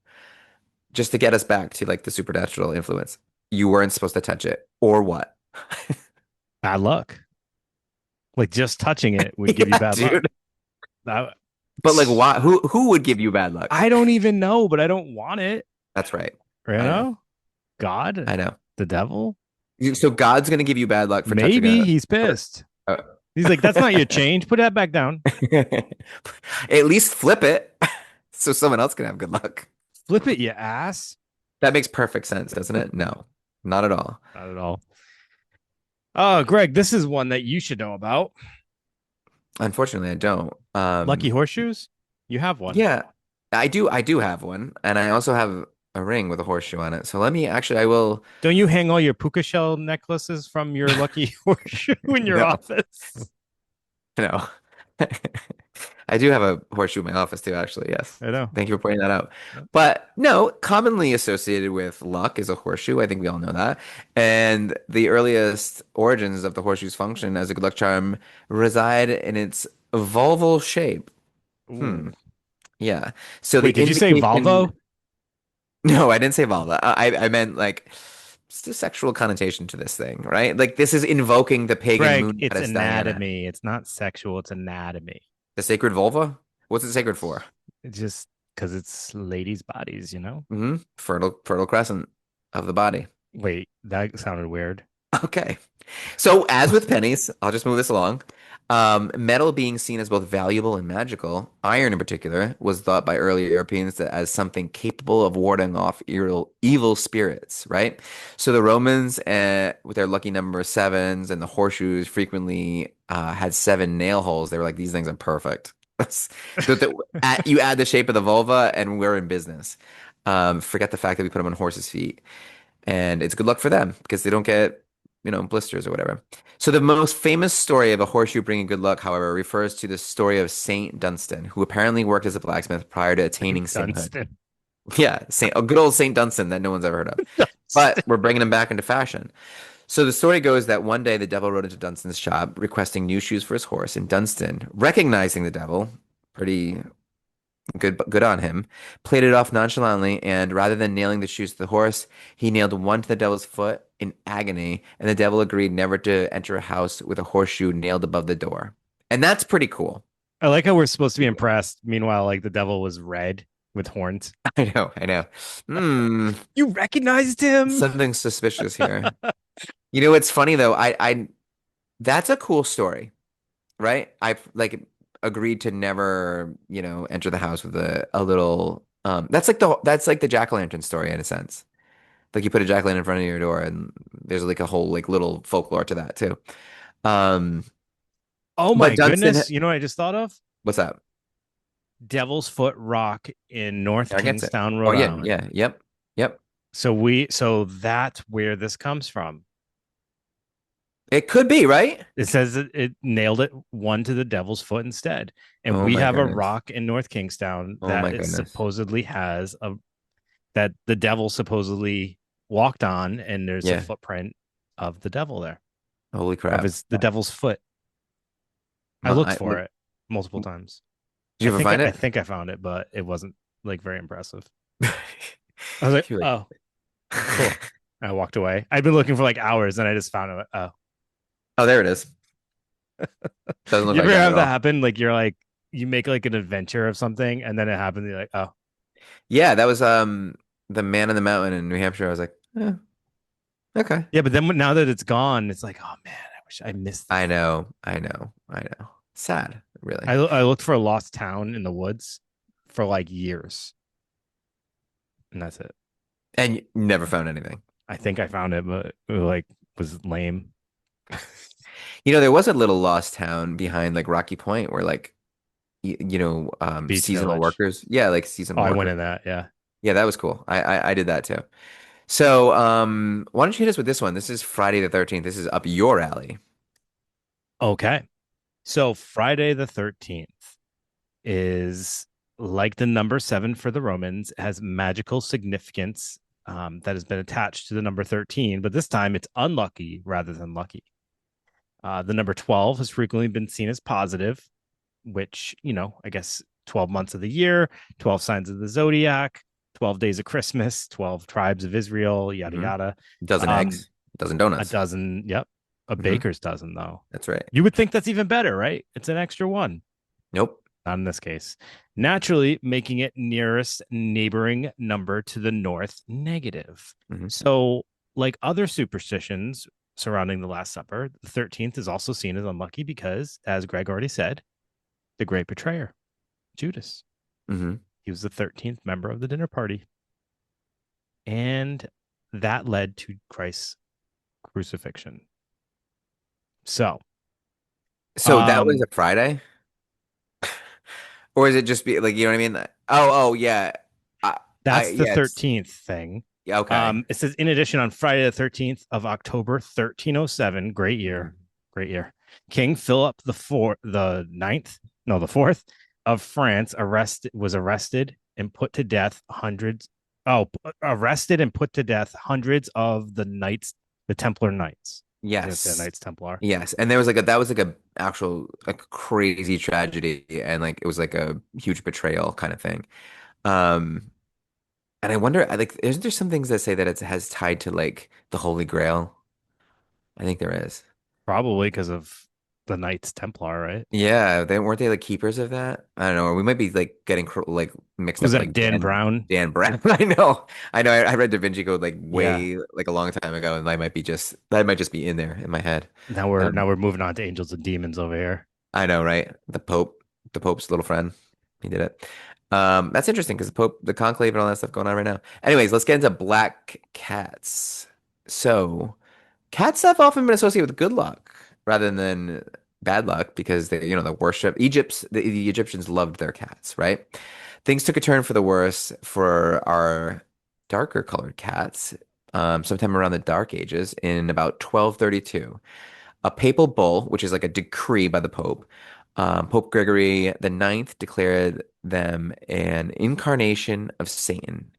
Speaker 2: Just to get us back to like the supernatural influence. You weren't supposed to touch it, or what?
Speaker 1: Bad luck. Like just touching it would give you
Speaker 2: Yeah,
Speaker 1: bad luck.
Speaker 2: dude.
Speaker 1: That,
Speaker 2: But like, why? Who would give you bad luck?
Speaker 1: I don't even know, but I don't want it.
Speaker 2: That's right.
Speaker 1: You
Speaker 2: I know.
Speaker 1: know? God,
Speaker 2: I know.
Speaker 1: the devil.
Speaker 2: So God's gonna give you bad luck for touching
Speaker 1: Maybe
Speaker 2: a.
Speaker 1: he's
Speaker 2: For,
Speaker 1: pissed.
Speaker 2: uh,
Speaker 1: He's like, that's not your change. Put that back down.
Speaker 2: At least flip it, so someone else can have good luck.
Speaker 1: Flip it, you ass.
Speaker 2: That makes perfect sense, doesn't it? No, not at all.
Speaker 1: Not at all. Oh, Greg, this is one that you should know about.
Speaker 2: Unfortunately, I don't.
Speaker 1: Lucky horseshoes? You have one.
Speaker 2: Yeah, I do. I do have one, and I also have a ring with a horseshoe on it. So let me actually. I will.
Speaker 1: Don't you hang all your puka shell necklaces from your lucky horseshoe in your
Speaker 2: No,
Speaker 1: office?
Speaker 2: no. I do have a horseshoe in my office too, actually. Yes.
Speaker 1: I know.
Speaker 2: Thank you for pointing that out. But no, commonly associated with luck is a horseshoe. I think we all know that. And the earliest origins of the horseshoe's function as a good luck charm reside in its volval shape. Hmm.
Speaker 1: Ooh.
Speaker 2: Yeah. So the
Speaker 1: Wait, did you say
Speaker 2: indication.
Speaker 1: Volvo?
Speaker 2: No, I didn't say vulva. I meant like it's a sexual connotation to this thing, right? Like this is invoking the pagan
Speaker 1: Greg,
Speaker 2: moon
Speaker 1: it's
Speaker 2: goddess Diana.
Speaker 1: anatomy. It's not sexual, it's anatomy.
Speaker 2: The sacred vulva? What's it sacred for?
Speaker 1: It's just because it's ladies' bodies, you know?
Speaker 2: Fertile crescent of the body.
Speaker 1: Wait, that sounded weird.
Speaker 2: Okay. So, as with pennies, I'll just move this along. Metal being seen as both valuable and magical, iron in particular was thought by early Europeans as something capable of warding off evil spirits, right? So the Romans, with their lucky number sevens and the horseshoes, frequently had seven nail holes. They were like, these things are perfect. You add the shape of the vulva, and we're in business. Forget the fact that we put them on horses' feet, and it's good luck for them because they don't get, blisters or whatever. So the most famous story of a horseshoe bringing good luck, however, refers to the story of Saint Dunstan, who apparently worked as a blacksmith prior to attaining sainthood.
Speaker 1: Dunstan.
Speaker 2: Yeah, a good old Saint Dunstan that no one's ever heard of. But
Speaker 1: Dunstan.
Speaker 2: we're bringing him back into fashion. So the story goes that one day the devil rode into Dunstan's shop requesting new shoes for his horse, and Dunstan, recognizing the devil, pretty good on him, played it off nonchalantly, and rather than nailing the shoes to the horse, he nailed one to the devil's foot in agony, and the devil agreed never to enter a house with a horseshoe nailed above the door. And that's pretty cool.
Speaker 1: I like how we're supposed to be impressed. Meanwhile, like the devil was red with horns.
Speaker 2: I know, I know. Hmm,
Speaker 1: You recognized him?
Speaker 2: something suspicious here. It's funny though. That's a cool story, right? I've like agreed to never, enter the house with a little that's like the jack-o'-lantern story in a sense. Like you put a jack-o'-lantern in front of your door and there's like a whole like little folklore to that too. Um
Speaker 1: Oh
Speaker 2: but
Speaker 1: my
Speaker 2: Dunstan,
Speaker 1: goodness. You know what I just thought of?
Speaker 2: what's that?
Speaker 1: Devil's Foot Rock in North
Speaker 2: Narragansett.
Speaker 1: Kingstown,
Speaker 2: Oh
Speaker 1: Rhode
Speaker 2: yeah,
Speaker 1: Island.
Speaker 2: yeah, yep. Yep.
Speaker 1: So that's where this comes from.
Speaker 2: It could be, right?
Speaker 1: It says it nailed it one to the devil's foot instead. And
Speaker 2: Oh
Speaker 1: we
Speaker 2: my
Speaker 1: have a
Speaker 2: goodness.
Speaker 1: rock in North Kingstown
Speaker 2: Oh
Speaker 1: that
Speaker 2: my
Speaker 1: it
Speaker 2: goodness.
Speaker 1: supposedly has a that the devil supposedly walked on, and there's a
Speaker 2: Yeah.
Speaker 1: footprint of the devil there,
Speaker 2: Holy
Speaker 1: of
Speaker 2: crap.
Speaker 1: his the devil's foot. I looked for it multiple times.
Speaker 2: Did you ever find
Speaker 1: I
Speaker 2: it?
Speaker 1: think I found it, but it wasn't like very impressive. I was like,
Speaker 2: You're like,
Speaker 1: oh, cool. I walked away. I'd been looking for like hours, and I just found it. Oh,
Speaker 2: oh, there it is. Doesn't look
Speaker 1: you
Speaker 2: like
Speaker 1: ever
Speaker 2: that at
Speaker 1: have that
Speaker 2: all.
Speaker 1: happen? Like you're like you make like an adventure of something, and then it happens. You're like, oh,
Speaker 2: Yeah, that was the Man in the Mountain in New Hampshire. I was like, okay.
Speaker 1: yeah. But then now that it's gone, it's like, oh man, I wish I missed
Speaker 2: I
Speaker 1: that.
Speaker 2: know, I know, I know. Sad, really.
Speaker 1: I looked for a lost town in the woods for like years, and that's it.
Speaker 2: And you never found anything.
Speaker 1: I think I found it, but it like was lame.
Speaker 2: There was a little lost town behind like Rocky Point where like
Speaker 1: Beach
Speaker 2: seasonal
Speaker 1: Village.
Speaker 2: workers. Yeah, like
Speaker 1: Oh,
Speaker 2: seasonal
Speaker 1: I went
Speaker 2: workers.
Speaker 1: in that. Yeah.
Speaker 2: Yeah, that was cool. I did that too. So, why don't you hit us with this one? This is Friday the 13th. This is up your alley.
Speaker 1: Okay. So Friday the 13th is like the number seven for the Romans, it has magical significance that has been attached to the number 13, but this time it's unlucky rather than lucky. The number 12 has frequently been seen as positive, which, I guess 12 months of the year, 12 signs of the zodiac, 12 days of Christmas, 12 tribes of Israel, yada,
Speaker 2: Hmm.
Speaker 1: yada.
Speaker 2: Dozen
Speaker 1: Um,
Speaker 2: eggs, dozen
Speaker 1: a
Speaker 2: donuts.
Speaker 1: dozen, yep. A
Speaker 2: Hmm.
Speaker 1: baker's dozen, though.
Speaker 2: That's right.
Speaker 1: You would think that's even better, right? It's an extra one.
Speaker 2: Nope.
Speaker 1: Not in this case. Naturally, making it nearest neighboring number to the north negative.
Speaker 2: Hmm.
Speaker 1: So, like other superstitions surrounding the Last Supper, the 13th is also seen as unlucky because, as Greg already said, the great betrayer, Judas.
Speaker 2: Hmm.
Speaker 1: He was the 13th member of the dinner party. And that led to Christ's crucifixion. So,
Speaker 2: So that was
Speaker 1: um,
Speaker 2: a Friday, or is it just be like, you know what I mean? Oh, yeah.
Speaker 1: that's the
Speaker 2: Yeah, it's
Speaker 1: 13th thing.
Speaker 2: yeah, okay.
Speaker 1: It says, in addition, on Friday the 13th of October, 1307,
Speaker 2: Mhm.
Speaker 1: great year, King Philip the ninth, no, the fourth of France was arrested and put to death arrested and put to death hundreds of the knights, the Templar Knights. I was going to say the
Speaker 2: Yes.
Speaker 1: Knights Templar.
Speaker 2: Yes. And there was like that was like a actual like crazy tragedy and like it was like a huge betrayal kind of thing. Um And I wonder, like, isn't there some things that say that it has tied to like the Holy Grail? I think there is.
Speaker 1: Probably because of the Knights Templar, right?
Speaker 2: Yeah, they weren't they like keepers of that? I don't know. Or we might be like getting like mixed
Speaker 1: Was
Speaker 2: up with
Speaker 1: that
Speaker 2: like
Speaker 1: Dan Brown?
Speaker 2: Dan Brown. I know. I read Da Vinci Code like
Speaker 1: Yeah.
Speaker 2: way like a long time ago, and that might just be in there in my head.
Speaker 1: Now
Speaker 2: I
Speaker 1: we're
Speaker 2: don't
Speaker 1: now
Speaker 2: know.
Speaker 1: we're moving on to Angels and Demons over here.
Speaker 2: I know, right? The Pope's little friend. He did it. That's interesting because the Pope, the conclave, and all that stuff going on right now. Anyways, let's get into black cats. So. Cats have often been associated with good luck rather than bad luck because the worship the Egyptians loved their cats, right? Things took a turn for the worse for our darker colored cats, sometime around the Dark Ages in about 1232. A papal bull, which is like a decree by the Pope, Pope Gregory the Ninth declared them an incarnation of Satan.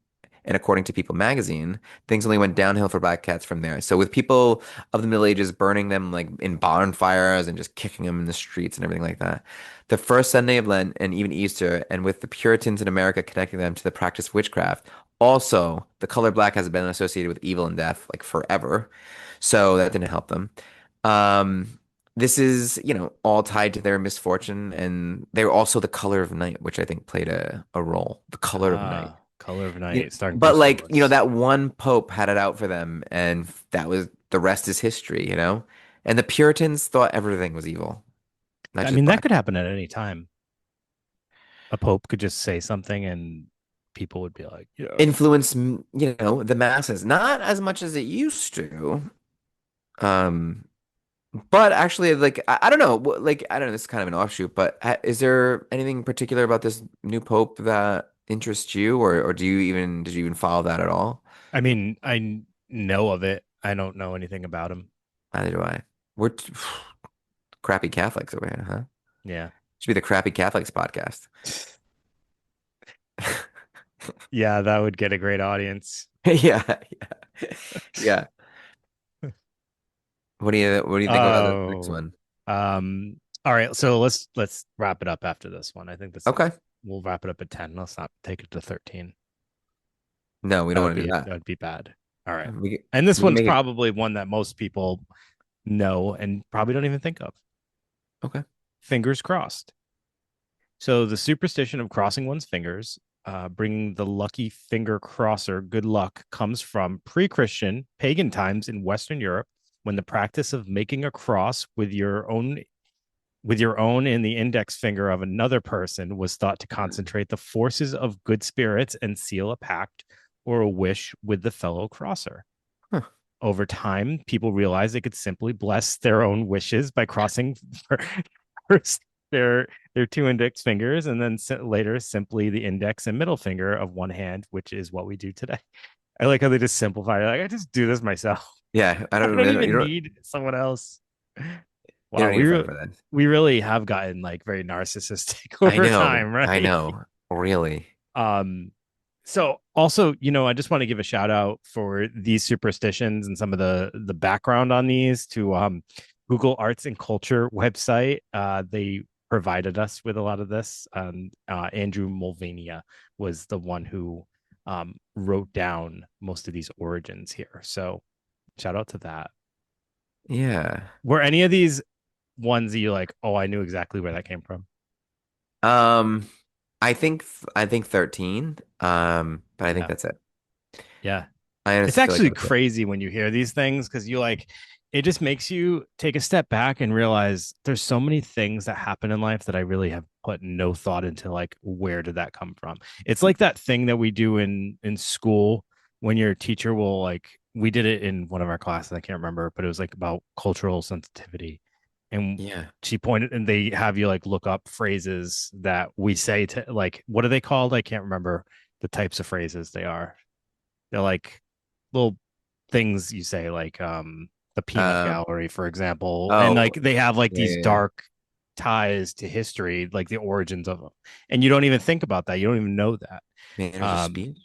Speaker 2: And according to People magazine, things only went downhill for black cats from there. So with people of the Middle Ages burning them like in bonfires and just kicking them in the streets and everything like that. The first Sunday of Lent and even Easter, and with the Puritans in America connecting them to the practice of witchcraft, also the color black has been associated with evil and death like forever. So that didn't help them. This is, all tied to their misfortune, and they're also the color of night, which I think played a role. The color of night.
Speaker 1: Color of
Speaker 2: You know,
Speaker 1: Night, starring
Speaker 2: but
Speaker 1: Bruce
Speaker 2: like,
Speaker 1: Willis.
Speaker 2: that one pope had it out for them, and that was the rest is history. And the Puritans thought everything was evil, not
Speaker 1: I
Speaker 2: just
Speaker 1: mean, that
Speaker 2: black.
Speaker 1: could happen at any time. A pope could just say something and people would be like, yeah.
Speaker 2: Influence, the masses, not as much as it used to. Um, but actually, like, I don't know, like, I don't know, this is kind of an offshoot, but is there anything particular about this new pope that interests you, or did you even follow that at all?
Speaker 1: I mean, know of it. I don't know anything about him.
Speaker 2: Neither do I. We're crappy Catholics over here, huh?
Speaker 1: Yeah.
Speaker 2: Should be the Crappy Catholics podcast.
Speaker 1: Yeah, that would get a great audience.
Speaker 2: Yeah, yeah, yeah. What do you think about the next
Speaker 1: Oh,
Speaker 2: one?
Speaker 1: all right. So let's wrap it up after this one. I think this
Speaker 2: Okay.
Speaker 1: is we'll wrap it up at 10. Let's not take it to 13.
Speaker 2: No, we don't want to do that.
Speaker 1: That would be bad. All right.
Speaker 2: We can,
Speaker 1: And this
Speaker 2: we can
Speaker 1: one's
Speaker 2: make it.
Speaker 1: probably one that most people know and probably don't even think of.
Speaker 2: Okay.
Speaker 1: Fingers crossed. So the superstition of crossing one's fingers, bringing the lucky finger crosser good luck, comes from pre-Christian pagan times in Western Europe, when the practice of making a cross with your own in the index finger of another person was thought to concentrate the forces of good spirits and seal a pact or a wish with the fellow crosser.
Speaker 2: Huh.
Speaker 1: Over time, people realized they could simply bless their own wishes by crossing first their two index fingers and then later simply the index and middle finger of one hand, which is what we do today. I like how they just simplify it. Like, I just do this myself.
Speaker 2: Yeah, I
Speaker 1: I
Speaker 2: don't.
Speaker 1: don't
Speaker 2: You
Speaker 1: even
Speaker 2: don't.
Speaker 1: need someone else.
Speaker 2: You
Speaker 1: Wow,
Speaker 2: don't need a friend for that.
Speaker 1: we really have gotten like very narcissistic
Speaker 2: I
Speaker 1: over
Speaker 2: know.
Speaker 1: time,
Speaker 2: I
Speaker 1: right?
Speaker 2: know. Really.
Speaker 1: Um, so also, I just want to give a shout out for these superstitions and some of the background on these to Google Arts and Culture website. They provided us with a lot of this. Andrew Mulvaney was the one who wrote down most of these origins here. So shout out to that.
Speaker 2: Yeah.
Speaker 1: Were any of these ones that you like, oh, I knew exactly where that came from?
Speaker 2: Um, I think 13. But I think
Speaker 1: Yeah.
Speaker 2: that's it.
Speaker 1: Yeah.
Speaker 2: I
Speaker 1: It's
Speaker 2: honestly feel like
Speaker 1: actually
Speaker 2: that's it.
Speaker 1: crazy when you hear these things because you like it just makes you take a step back and realize there's so many things that happen in life that I really have put no thought into like where did that come from? It's like that thing that we do in school when your teacher will like we did it in one of our classes, I can't remember, but it was like about cultural sensitivity. And
Speaker 2: Yeah.
Speaker 1: she pointed and they have you like look up phrases that we say to like what are they called? I can't remember the types of phrases they are. They're like little things you say, like the peanut
Speaker 2: Um.
Speaker 1: gallery, for example. And like
Speaker 2: Oh.
Speaker 1: they have like
Speaker 2: Yeah.
Speaker 1: these
Speaker 2: Yeah.
Speaker 1: dark ties to history, like the origins of them. And you don't even think about that. You don't even know that.
Speaker 2: Manners of
Speaker 1: Um,
Speaker 2: speech.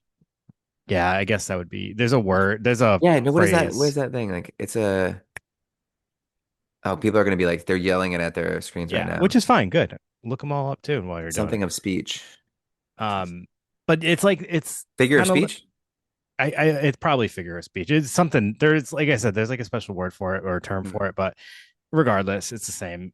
Speaker 1: yeah, I guess that would be there's a word, there's a
Speaker 2: Yeah. No. What is that? What is
Speaker 1: phrase.
Speaker 2: that thing? Like, it's a. Oh, people are gonna be like they're yelling it at their screens right
Speaker 1: Yeah,
Speaker 2: now.
Speaker 1: which is fine. Good. Look them all up too while you're doing
Speaker 2: Something
Speaker 1: it.
Speaker 2: of speech.
Speaker 1: Um, but it's like it's
Speaker 2: Figure of
Speaker 1: kind of
Speaker 2: speech.
Speaker 1: it's probably figure of speech. It's something there's like I said, there's like a special word for it or a term
Speaker 2: Mm.
Speaker 1: for it, but regardless, it's the same.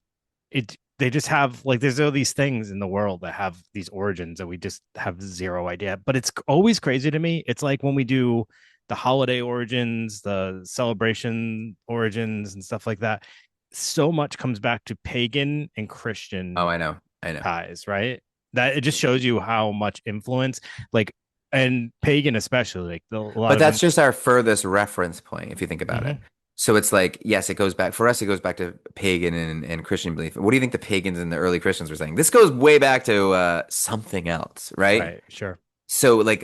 Speaker 1: It they just have like there's all these things in the world that have these origins that we just have zero idea. But it's always crazy to me. It's like when we do the holiday origins, the celebration origins, and stuff like that. So much comes back to pagan and
Speaker 2: Oh,
Speaker 1: Christian
Speaker 2: I know. I know.
Speaker 1: ties, right? That it just shows you how much influence, like, and pagan especially, like a lot
Speaker 2: But
Speaker 1: of
Speaker 2: that's
Speaker 1: in.
Speaker 2: just our furthest reference point, if you think about it.
Speaker 1: Mhm.
Speaker 2: So it's like, yes, it goes back for us, it goes back to pagan and Christian belief. What do you think the pagans and the early Christians were saying? This goes way back to something else, right?
Speaker 1: Right, sure.
Speaker 2: So like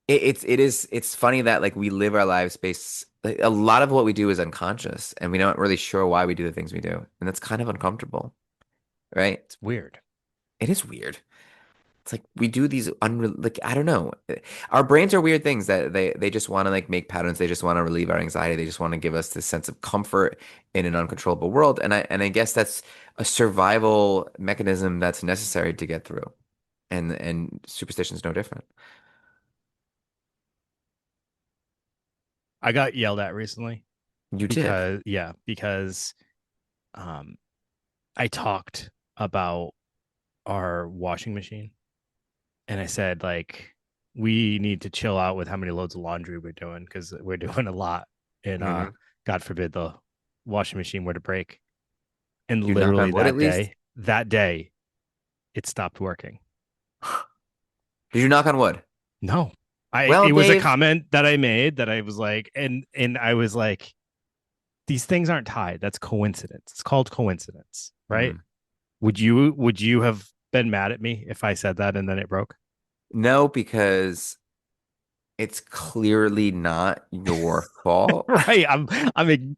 Speaker 2: it's funny that like we live our lives based like, a lot of what we do is unconscious and we're not really sure why we do the things we do. And that's kind of uncomfortable, right?
Speaker 1: It's weird.
Speaker 2: It is weird. It's like we do these unre like I don't know. Our brains are weird things that they just want to like make patterns. They just want to relieve our anxiety. They just want to give us this sense of comfort in an uncontrollable world. And I guess that's a survival mechanism that's necessary to get through. And superstition is no different.
Speaker 1: I got yelled at recently
Speaker 2: You did.
Speaker 1: because um I talked about our washing machine and I said like we need to chill out with how many loads of laundry we're doing because we're doing a lot and
Speaker 2: Hmm.
Speaker 1: God forbid the washing machine were to break. And
Speaker 2: You knock on
Speaker 1: literally
Speaker 2: wood at least.
Speaker 1: that day, it stopped working.
Speaker 2: Did you knock on wood?
Speaker 1: No. I
Speaker 2: Well,
Speaker 1: it was a
Speaker 2: Dave.
Speaker 1: comment that I made that I was like, and I was like, these things aren't tied. That's coincidence. It's called coincidence, right?
Speaker 2: Mm.
Speaker 1: Would you have been mad at me if I said that and then it broke?
Speaker 2: No, because it's clearly not your fault.
Speaker 1: Right.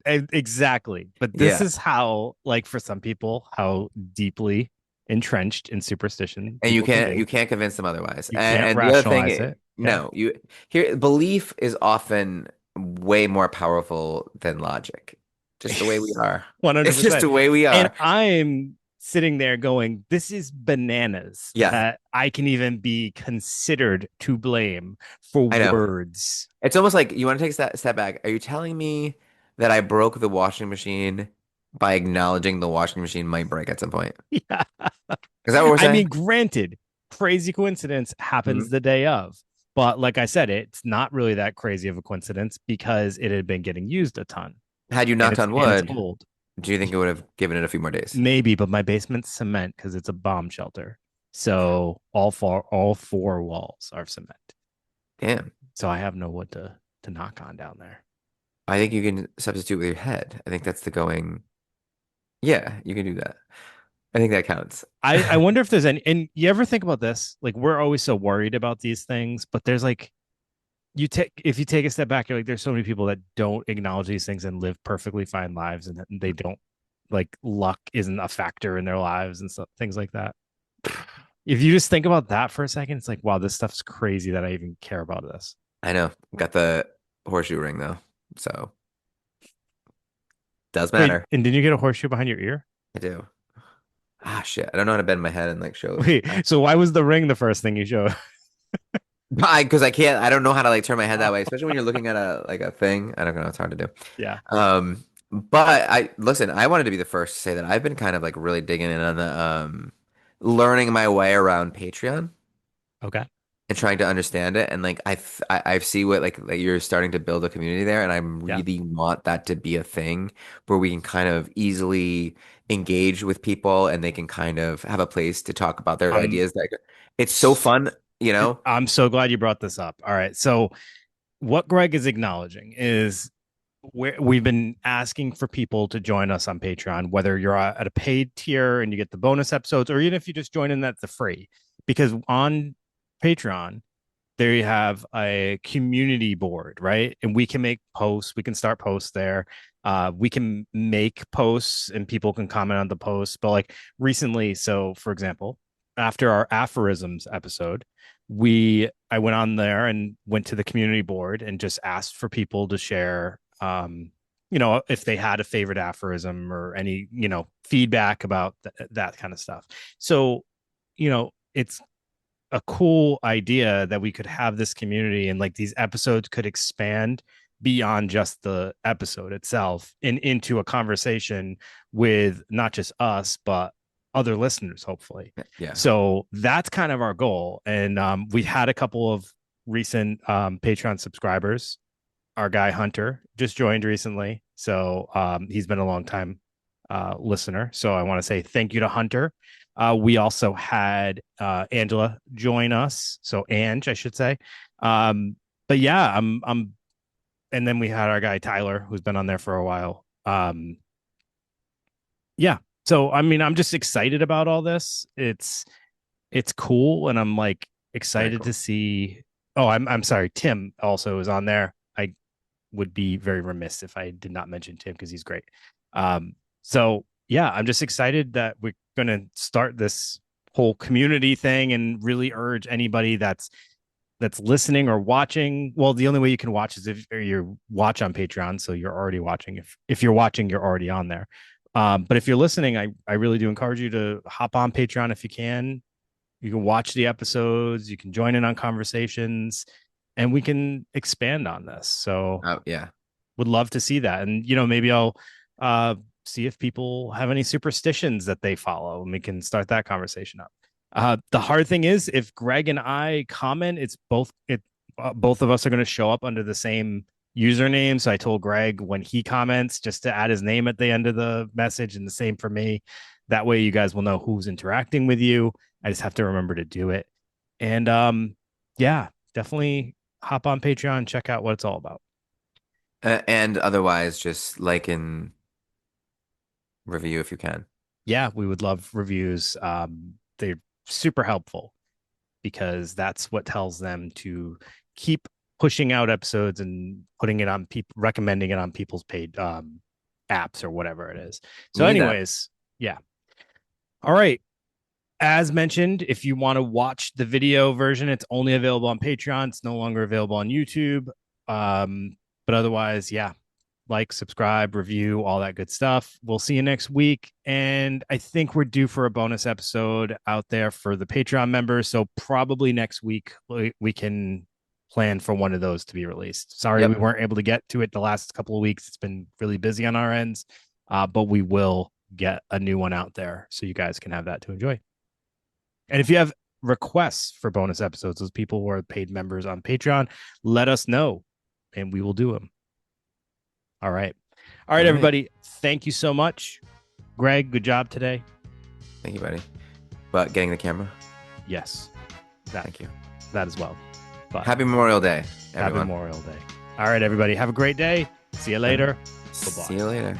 Speaker 1: Exactly. But this
Speaker 2: Yeah.
Speaker 1: is how, like, for some people, how deeply entrenched in superstition
Speaker 2: And you
Speaker 1: people can
Speaker 2: can't
Speaker 1: be.
Speaker 2: you can't convince them otherwise.
Speaker 1: You
Speaker 2: And,
Speaker 1: can't
Speaker 2: and the other
Speaker 1: rationalize
Speaker 2: thing,
Speaker 1: it. Yeah.
Speaker 2: no, you here belief is often way more powerful than logic. Just the way we are. It's just
Speaker 1: 100%.
Speaker 2: the way we
Speaker 1: And
Speaker 2: are.
Speaker 1: I'm sitting there going, this is bananas
Speaker 2: Yeah,
Speaker 1: that I can even be considered to blame for
Speaker 2: I know.
Speaker 1: words.
Speaker 2: It's almost like you want to take a step back. Are you telling me that I broke the washing machine by acknowledging the washing machine might break at some point?
Speaker 1: Yeah.
Speaker 2: Is that what we're
Speaker 1: I
Speaker 2: saying?
Speaker 1: mean, granted, crazy coincidence happens
Speaker 2: Mhm.
Speaker 1: the day of. But like I said, it's not really that crazy of a coincidence because it had been getting used a ton
Speaker 2: Had you knocked on
Speaker 1: and it's
Speaker 2: wood,
Speaker 1: old.
Speaker 2: do you think it would have given it a few more days?
Speaker 1: Maybe, but my basement's cement because it's a bomb shelter. So all four walls are cement.
Speaker 2: Damn.
Speaker 1: So I have no wood to knock on down there.
Speaker 2: I think you can substitute with your head. I think that's the going. Yeah, you can do that. I think that counts.
Speaker 1: I wonder if there's any, and you ever think about this? Like we're always so worried about these things, but there's like you take if you take a step back, you're like there's so many people that don't acknowledge these things and live perfectly fine lives, and they don't like luck isn't a factor in their lives and stuff things like that. If you just think about that for a second, it's like wow, this stuff's crazy that I even care about this.
Speaker 2: I know. Got the horseshoe ring though, so does
Speaker 1: Wait,
Speaker 2: matter.
Speaker 1: and did you get a horseshoe behind your ear?
Speaker 2: I do. Ah, shit. I don't know how to bend my head and like show.
Speaker 1: Wait, so why was the ring the first thing you showed?
Speaker 2: Because I can't. I don't know how to like turn my head that way, especially when you're looking at a like a thing. I don't know. It's hard to do.
Speaker 1: Yeah.
Speaker 2: But I listen. I wanted to be the first to say that I've been kind of like really digging in on the learning my way around Patreon.
Speaker 1: Okay.
Speaker 2: And trying to understand it and like I see what like you're starting to build a community there and I
Speaker 1: Yeah.
Speaker 2: really want that to be a thing where we can kind of easily engage with people and they can kind of have a place to talk about their
Speaker 1: I'm
Speaker 2: ideas that it's so fun, you know?
Speaker 1: I'm so glad you brought this up. All right. So what Greg is acknowledging is we've been asking for people to join us on Patreon, whether you're at a paid tier and you get the bonus episodes, or even if you just join in that's the free. Because on Patreon, there you have a community board, right? And we can make posts. We can start posts there. We can make posts and people can comment on the posts. But like recently, so for example, after our aphorisms episode, I went on there and went to the community board and just asked for people to share if they had a favorite aphorism or any, feedback about that kind of stuff. So, it's a cool idea that we could have this community and like these episodes could expand beyond just the episode itself and into a conversation with not just us but other listeners, hopefully.
Speaker 2: Yeah.
Speaker 1: So that's kind of our goal. And we had a couple of recent Patreon subscribers. Our guy Hunter just joined recently, so he's been a long time listener. So I want to say thank you to Hunter. We also had Angela join us, so Ange, I should say. But yeah, and then we had our guy Tyler, who's been on there for a while. Yeah, so I mean, I'm just excited about all this. It's cool, and I'm like
Speaker 2: Very
Speaker 1: excited to
Speaker 2: cool.
Speaker 1: see. Oh, I'm sorry. Tim also is on there. I would be very remiss if I did not mention Tim because he's great. So yeah, I'm just excited that we're gonna start this whole community thing and really urge anybody that's listening or watching. Well, the only way you can watch is if you watch on Patreon, so you're already watching. If you're watching, you're already on there. But if you're listening, I really do encourage you to hop on Patreon if you can. You can watch the episodes, you can join in on conversations, and we can expand on this. So
Speaker 2: Oh, yeah.
Speaker 1: would love to see that. And, you know, maybe I'll uh, see if people have any superstitions that they follow and we can start that conversation up. The hard thing is if Greg and I comment, both of us are going to show up under the same username. So I told Greg when he comments just to add his name at the end of the message, and the same for me. That way you guys will know who's interacting with you. I just have to remember to do it. And yeah, definitely hop on Patreon, check out what it's all about.
Speaker 2: And otherwise, just like and review if you can.
Speaker 1: Yeah, we would love reviews. They're super helpful because that's what tells them to keep pushing out episodes and putting it on people, recommending it on people's paid apps or whatever it is.
Speaker 2: We
Speaker 1: So,
Speaker 2: need that.
Speaker 1: anyways, yeah. All right. As mentioned, if you want to watch the video version, it's only available on Patreon. It's no longer available on YouTube. But otherwise, yeah, like, subscribe, review, all that good stuff. We'll see you next week. And I think we're due for a bonus episode out there for the Patreon members. So probably next week we can plan for one of those to be released. Sorry we
Speaker 2: Yep.
Speaker 1: weren't able to get to it the last couple of weeks. It's been really busy on our ends, but we will get a new one out there so you guys can have that to enjoy. And if you have requests for bonus episodes, those people who are paid members on Patreon, let us know and we will do them. All right. All right,
Speaker 2: All right.
Speaker 1: everybody. Thank you so much. Greg, good job today.
Speaker 2: Thank you, buddy. But getting the camera.
Speaker 1: Yes, that
Speaker 2: Thank you.
Speaker 1: that as well. But
Speaker 2: Happy Memorial Day,
Speaker 1: happy
Speaker 2: everyone.
Speaker 1: Memorial Day. All right, everybody. Have a great day. See you
Speaker 2: And
Speaker 1: later.
Speaker 2: see
Speaker 1: Bye-bye.
Speaker 2: you later.